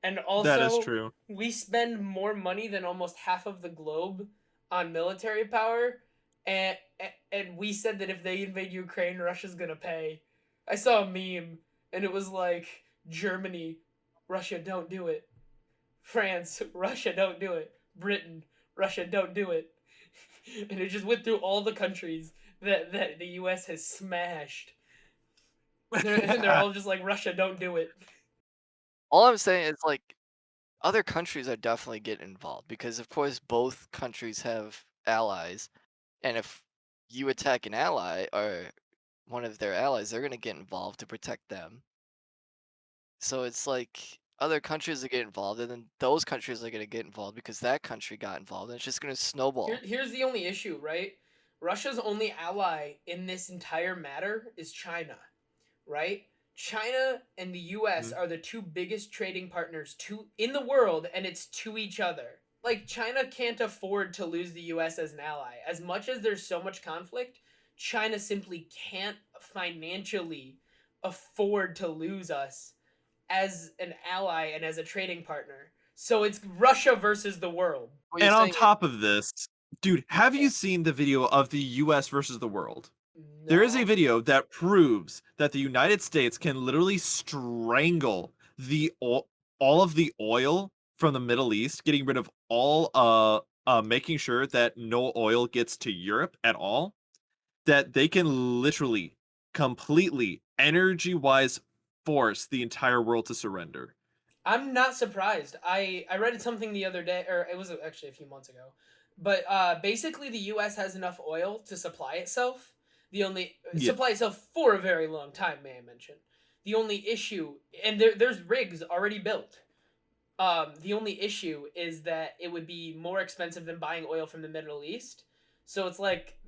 and also That is true. we spend more money than almost half of the globe on military power, and we said that if they invade Ukraine, Russia's gonna pay. I saw a meme and it was like Germany, Russia, don't do it. France, Russia, don't do it. Britain, Russia, don't do it. And it just went through all the countries that the U.S. has smashed. And they're all just like, Russia, don't do it. All I'm saying is like, other countries are definitely getting involved because, of course, both countries have allies, and if you attack an ally or one of their allies, they're gonna get involved to protect them. So it's like other countries are getting involved, and then those countries are gonna get involved because that country got involved, and it's just gonna snowball. Here's the only issue, right? Russia's only ally in this entire matter is China, right? China and the U.S. are the 2 biggest trading partners in the world, and it's to each other. Like, China can't afford to lose the U.S. as an ally. As much as there's so much conflict, China simply can't financially afford to lose us as an ally and as a trading partner. So it's Russia versus the world. What you're And on saying top of this, dude, have you seen the video of the US versus the world? There is a No. video that proves that the United States can literally strangle all of the oil from the Middle East, getting rid of all making sure that no oil gets to Europe at all, that they can literally completely energy-wise force the entire world to surrender. I'm not surprised. I read something the other day, or it was actually a few months ago. But basically, the U.S. has enough oil to supply itself. The only Yeah. supply itself for a very long time, may I mention. The only issue, and there's rigs already built. The only issue is that it would be more expensive than buying oil from the Middle East. So it's like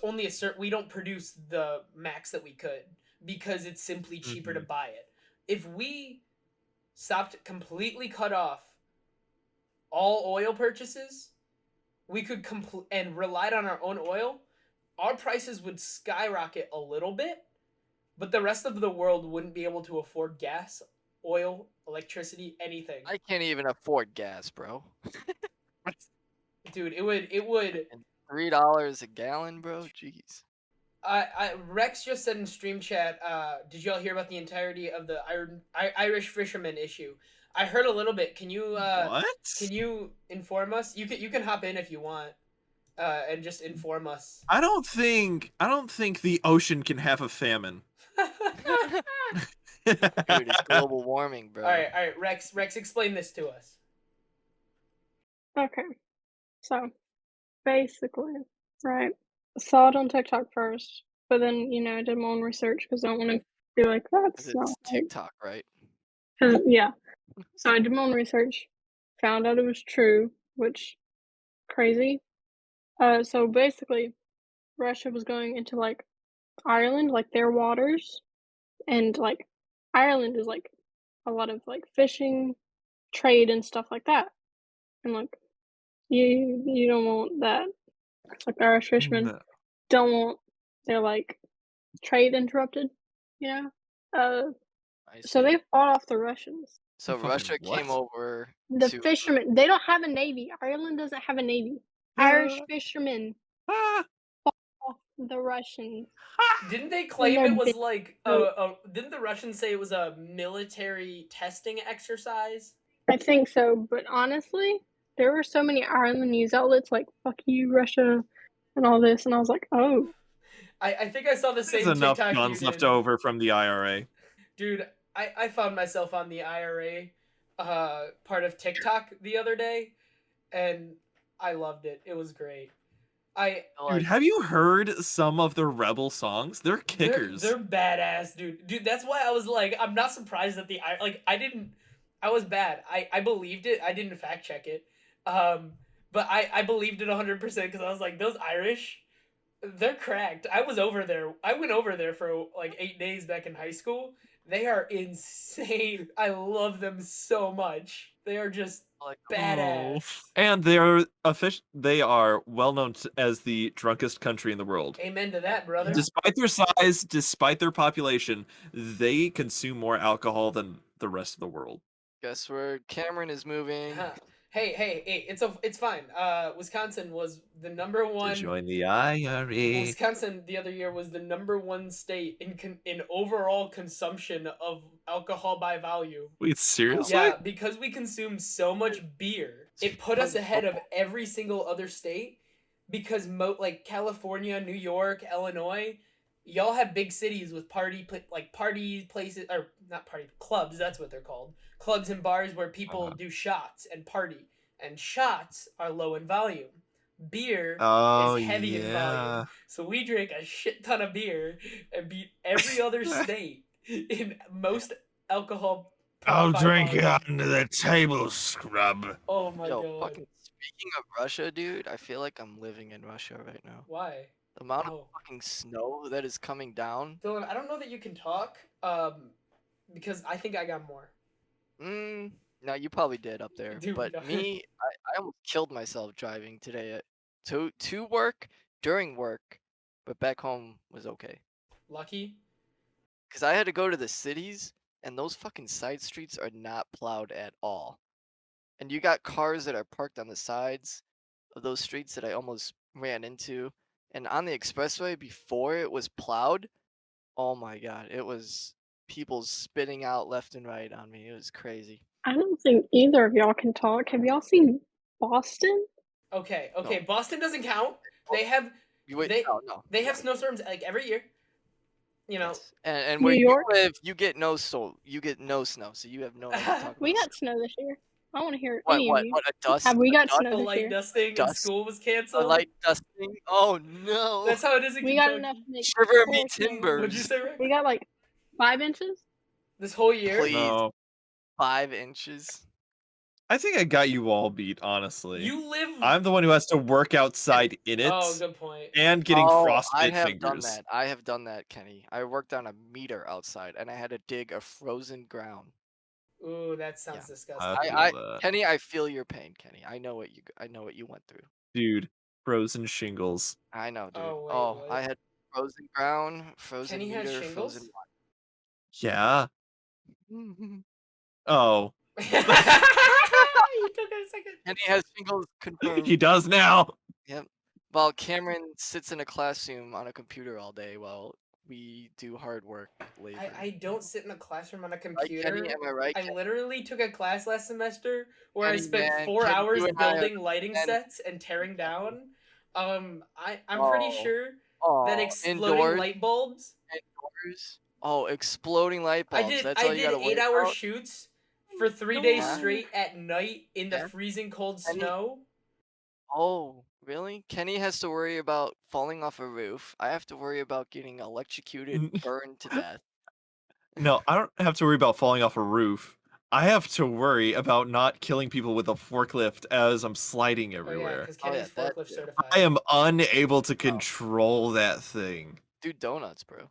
only a certain. We don't produce the max that we could because it's simply cheaper to Mhm. buy it. If we stopped completely cut off all oil purchases, we could and relied on our own oil, our prices would skyrocket a little bit, but the rest of the world wouldn't be able to afford gas, oil, electricity, anything. I can't even afford gas, bro. Dude, it would And $3 a gallon, bro. Jeez. Rex just said in stream chat, did y'all hear about the entirety of the Irish fisherman issue? I heard a little bit. Can What? you inform us? You can hop in if you want, and just inform us. I don't think the ocean can have a famine. Dude, it's global warming, bro. All right, Rex, explain this to us. Okay, so basically, right, saw it on TikTok first, but then I did my own research because I don't want to be like, 'Cause that's not it's right. TikTok, right? 'Cause, yeah, so I did my own research, found out it was true, which crazy. So basically, Russia was going into like Ireland, like their waters, and like Ireland is like a lot of like fishing, trade, and stuff like that, and like you don't want that. Like Irish fishermen No. don't want their like trade interrupted, you know. I So see. they fought off the Russians. So Fucking Russia came what? over The to fishermen, they don't have a navy. Ireland doesn't have a navy. Irish fishermen Ah, off the Russians. Didn't they in claim their it was big like boat. didn't the Russians say it was a military testing exercise? I think so, but honestly, there were so many Ireland news outlets like "fuck you, Russia" and all this, and I was like, oh. I think I saw the there's same enough TikTok you guns left did. over from the IRA. Dude, I found myself on the IRA part of TikTok the other day, and I loved it. It was great. I Dude, like have you heard some of the rebel songs? They're kickers. they're badass, dude. Dude, that's why I was like, I'm not surprised that I was bad. I believed it. I didn't fact check it. But I believed it 100% because I was like, those Irish, they're cracked. I was over there. I went over there for like 8 days back in high school. They are insane. I love them so much. They are just like badass. And they are well known as the drunkest country in the world. Amen to that, brother. Despite their size, despite their population, they consume more alcohol than the rest of the world. guess where Cameron is moving. Hey, it's fine. Wisconsin was the number To one. join the IRA. Wisconsin the other year was the number one state in overall consumption of alcohol by value. Wait, seriously? Yeah, because we consume so much beer, it put us ahead of every single other state. Because like California, New York, Illinois, y'all have big cities with party places, or not party clubs. That's what they're called. Clubs and bars where people do shots and party, and shots are low in volume. Beer Oh, is heavy in yeah. volume. So we drink a shit ton of beer and beat every other state in most alcohol. I'll by drink it volume. under the table, scrub. Oh my Yo, god. fucking speaking of Russia, dude, I feel like I'm living in Russia right now. Why? The amount of Oh. fucking snow that is coming down. Dylan, I don't know that you can talk, because I think I got more. No, you probably did up there. Dude, but no. me, I almost killed myself driving today to work, during work, but back home was okay. Lucky. Cause I had to go to the cities, and those fucking side streets are not plowed at all. And you got cars that are parked on the sides of those streets that I almost ran into. And on the expressway before it was plowed, oh my god, it was people spitting out left and right on me. It was crazy. I don't think either of y'all can talk. Have y'all seen Boston? Okay, No. Boston doesn't count. They have You wait, no. they have snowstorms like every year. You know. Yes. And New where York? you live, you get no snow. You get no snow, so you have no right to talk We about got snow this year. I want to hear what any of you. a dust. Have we got a dust, snow The this light year? dusting and Dust? school was A canceled. light dusting. Oh no. That's how it is in We Kentucky. got enough to make Shiver me 4 snow. timbers. What'd you say, Rick? We got like 5 inches. This whole year? Please. No, 5 inches. I think I got you all beat. Honestly, You live. I'm the one who has to work outside in it Oh, good point. and getting I frostbite have fingers. done that. I have done that, Kenny. I worked on a meter outside, and I had to dig a frozen ground. Ooh, that sounds Yeah. disgusting. I feel I that. Kenny, I feel your pain, Kenny. I know what you went through. Dude, frozen shingles. I know, dude. Oh, wait, I what? had frozen ground, frozen Kenny has meter, shingles? frozen Yeah. water. Oh, You took it a second. Kenny has shingles confirmed. he does now. Yep. While Cameron sits in a classroom on a computer all day while we do hard work labor. I don't sit in a classroom on a Right, computer. Kenny? Am I right? I literally took a class last semester where I Kenny, spent man, 4 Kenny, hours you and I are building lighting men. sets and tearing down. I'm pretty sure that Oh, exploding indoors, light bulbs. indoors. Oh, exploding light bulbs. That's I all you did gotta worry 8-hour about? shoots for 3 days Yeah. straight at night in the Yeah. freezing cold Kenny- snow. Oh, really? Kenny has to worry about falling off a roof. I have to worry about getting electrocuted, burned to death. No, I don't have to worry about falling off a roof. I have to worry about not killing people with a forklift as I'm sliding Oh yeah, everywhere. because Oh, yeah, Kenny's that forklift too. certified. I am unable to control that thing. Do donuts, bro.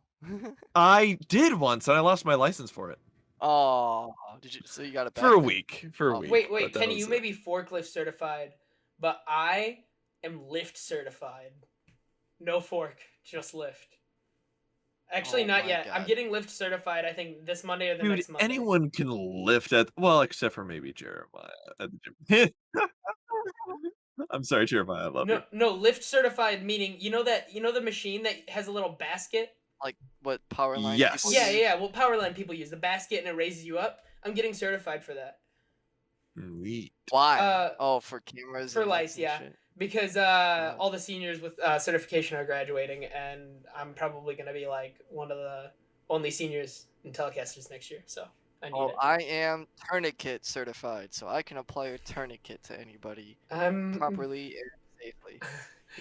I did once, and I lost my license for it. Oh, did you? So you got it back For a then? week. For a Oh, week. Wait, but that Kenny, was you it. may be forklift certified, but I am lift certified. No fork, just lift. Actually, Oh not my yet. I'm God. getting lift certified. I think this Monday or the Dude, next Monday. anyone can lift at except for maybe Jeremiah at the gym. I'm sorry, Jeremiah. I love you. No, lift certified meaning you know the machine that has a little basket. Like what power line Yes. people Yeah, use? yeah. Well, power line people use the basket and it raises you up. I'm getting certified for that Neat. Why? Oh, for cameras. for and lights, and yeah. shit. Because all the seniors with certification are graduating, and I'm probably gonna be like one of the only seniors in telecasters next year. So I need it. I am tourniquet certified, so I can apply a tourniquet to anybody properly and safely,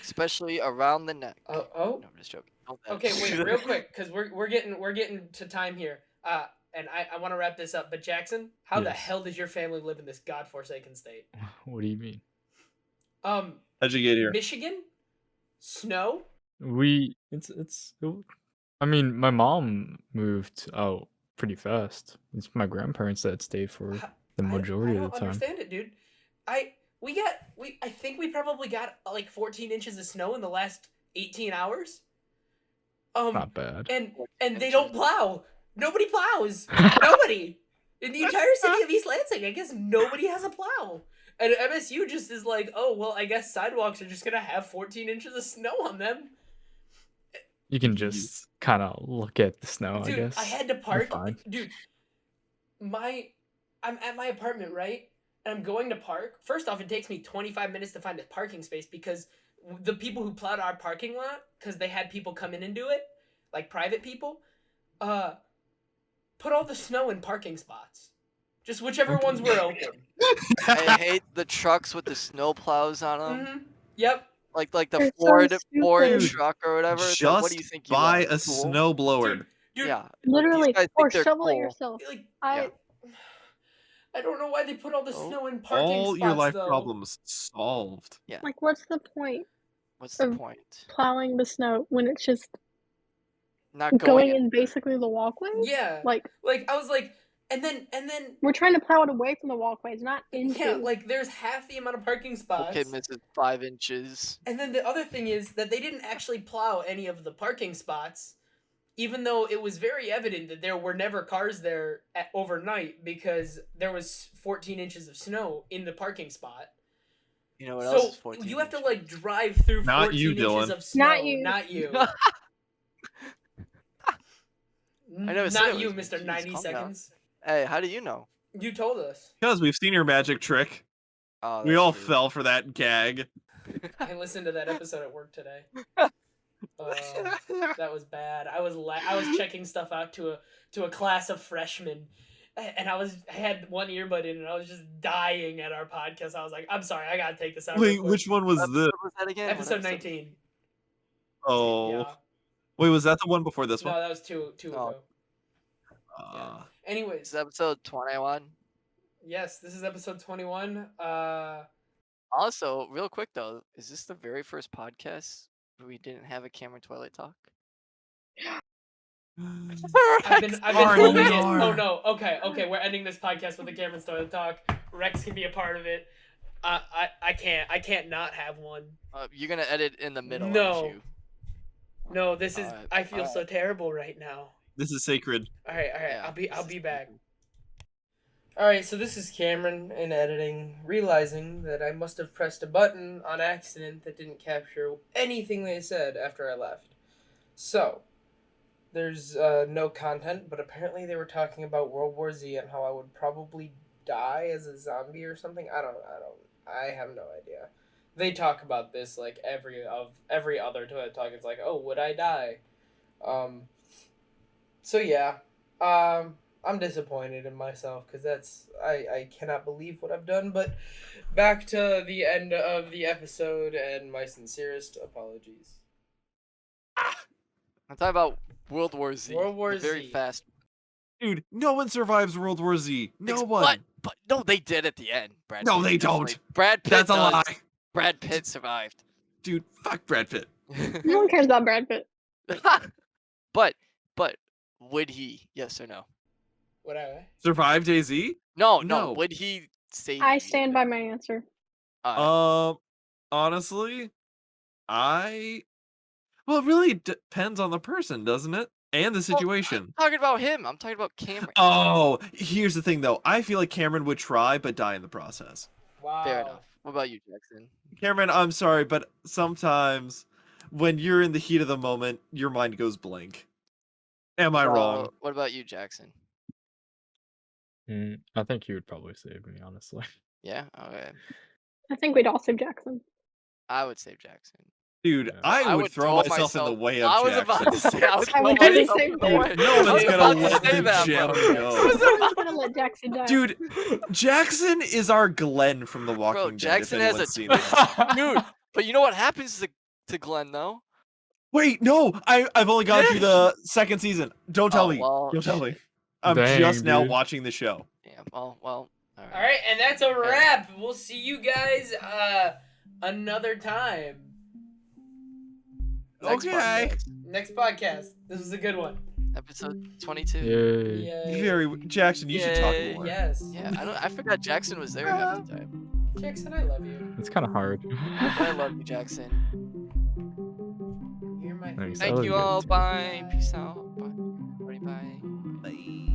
especially around the neck. Oh. No, I'm just joking. Don't that. Okay, wait, real quick, because we're getting to time here. And I want to wrap this up. But Jackson, how the Yes. hell does your family live in this godforsaken state? What do you mean? How'd you get here? Michigan, snow. I mean, my mom moved out pretty fast. It's my grandparents that stayed for the majority I of don't the time. understand it, dude. I think we probably got like 14 inches of snow in the last 18 hours. Not bad. And they don't plow. Nobody plows. Nobody in the entire city of East Lansing. I guess nobody has a plow. And MSU just is like, oh well, I guess sidewalks are just gonna have 14 inches of snow on them. You can just kind of look at the snow, Dude, I guess. I had to You're park. fine. Dude, I'm at my apartment, right? And I'm going to park. First off, it takes me 25 minutes to find a parking space because the people who plowed our parking lot, because they had people come in and do it, like private people, put all the snow in parking spots. Just whichever ones were open. I hate the trucks with the snow plows on them. Mm-hmm. Yep. Like the They're so Ford stupid. truck or whatever. It's Just like, what do you think you buy are, a cool? snow blower. Dude, Yeah. Literally, these guys or think they're shovel it cool. yourself. like I don't know why they put all the Oh. snow in parking All spots, your life though. problems solved. Yeah. like, what's the point What's the of point? plowing the snow when it's just Not going in. in basically the walkway? Yeah. Like, Like, I was like, And then We're trying to plow it away from the walkways, not into. yeah, like there's half the amount of parking spots. Okay, Mrs. 5 inches. And then the other thing is that they didn't actually plow any of the parking spots, even though it was very evident that there were never cars there overnight because there was 14 inches of snow in the parking spot. You know what else is So 14 you have to inches? like drive through Not 14 you, inches Dylan. of snow. Not you. Not you. I never said Not it you, was Mr. Jeez, 90 calm down. seconds. Hey, how do you know? You told us. Because we've seen your magic trick. Oh, We that's all true. fell for that gag. I listened to that episode at work today. That was bad. I was checking stuff out to a class of freshmen, and I had one earbud in, and I was just dying at our podcast. I was like, "I'm sorry, I gotta take this out." real Wait, quick." which one was What this? was that again? What Episode 19. Oh. Yeah. Wait, was that the one before this No, one? that was two Oh. ago. Yeah. Anyways, It's episode 21. yes, this is episode 21. Also, real quick though, is this the very first podcast where we didn't have a Cameron Twilight talk? I've been Sorry, holding we it. are. Oh no. Okay. We're ending this podcast with the Cameron Story talk. Rex can be a part of it. I can't not have one. You're gonna edit in the middle, No. aren't you? No, this is. Alright, I feel alright. so terrible right now. This is sacred. All right. Yeah, I'll this be is back. creepy. All right. So this is Cameron in editing, realizing that I must have pressed a button on accident that didn't capture anything they said after I left. So there's no content, but apparently they were talking about World War Z and how I would probably die as a zombie or something. I have no idea. They talk about this like every other talk. It's like, oh, would I die? So yeah, I'm disappointed in myself because I cannot believe what I've done. But back to the end of the episode and my sincerest apologies. I'm talking about World War Z. World War the very Z. fast. Dude, no one survives World War Z. No one. But no, they did at the end. Brad. No, Pitt they definitely- don't. Brad Pitt. That's a does. lie. Brad Pitt survived. Dude, fuck Brad Pitt. No one cares about Brad Pitt. but would he? Yes or no? Would I? Survived AZ? No. No. Would he save? I you? stand by my answer. Honestly, well, it really depends on the person, doesn't it? And the situation. I'm talking about him. I'm talking about Cameron. Oh, here's the thing though. I feel like Cameron would try but die in the process. Wow. Fair enough. What about you, Jackson? Cameron, I'm sorry, but sometimes when you're in the heat of the moment, your mind goes blank. Am I wrong? What about you, Jackson? I think you would probably save me, honestly. Yeah. Okay. I think we'd all save Jackson. I would save Jackson. Dude, Yeah. I would throw myself in the way of I was Jackson. about to say. I would I would throw do the myself same in the thing. way. No I was one's gonna about to let say the that, gem bro. go. I was I'm about- gonna let Jackson die. Dude, Jackson is our Glenn from The Walking Dead. Jackson if has anyone's a seen it. dude. But you know what happens to Glenn though? Wait, no, I've only gone through the second season. Don't tell Oh, me. well, Don't tell me. I'm Dang, just now dude. watching the show. Yeah. Well. All right. All right, and that's a wrap. We'll see you guys another time. Next Okay. podcast, Next podcast. This was a good one. episode 22. Yay. Yay. Jackson, you should talk Yay. more. Yes. Yeah. I forgot Jackson was there half the time. Jackson, I love you. It's kind of hard. I love you, Jackson. You're my. Thanks. I Thank love you you all. too. Bye. Peace out. Bye. Everybody, bye. Bye.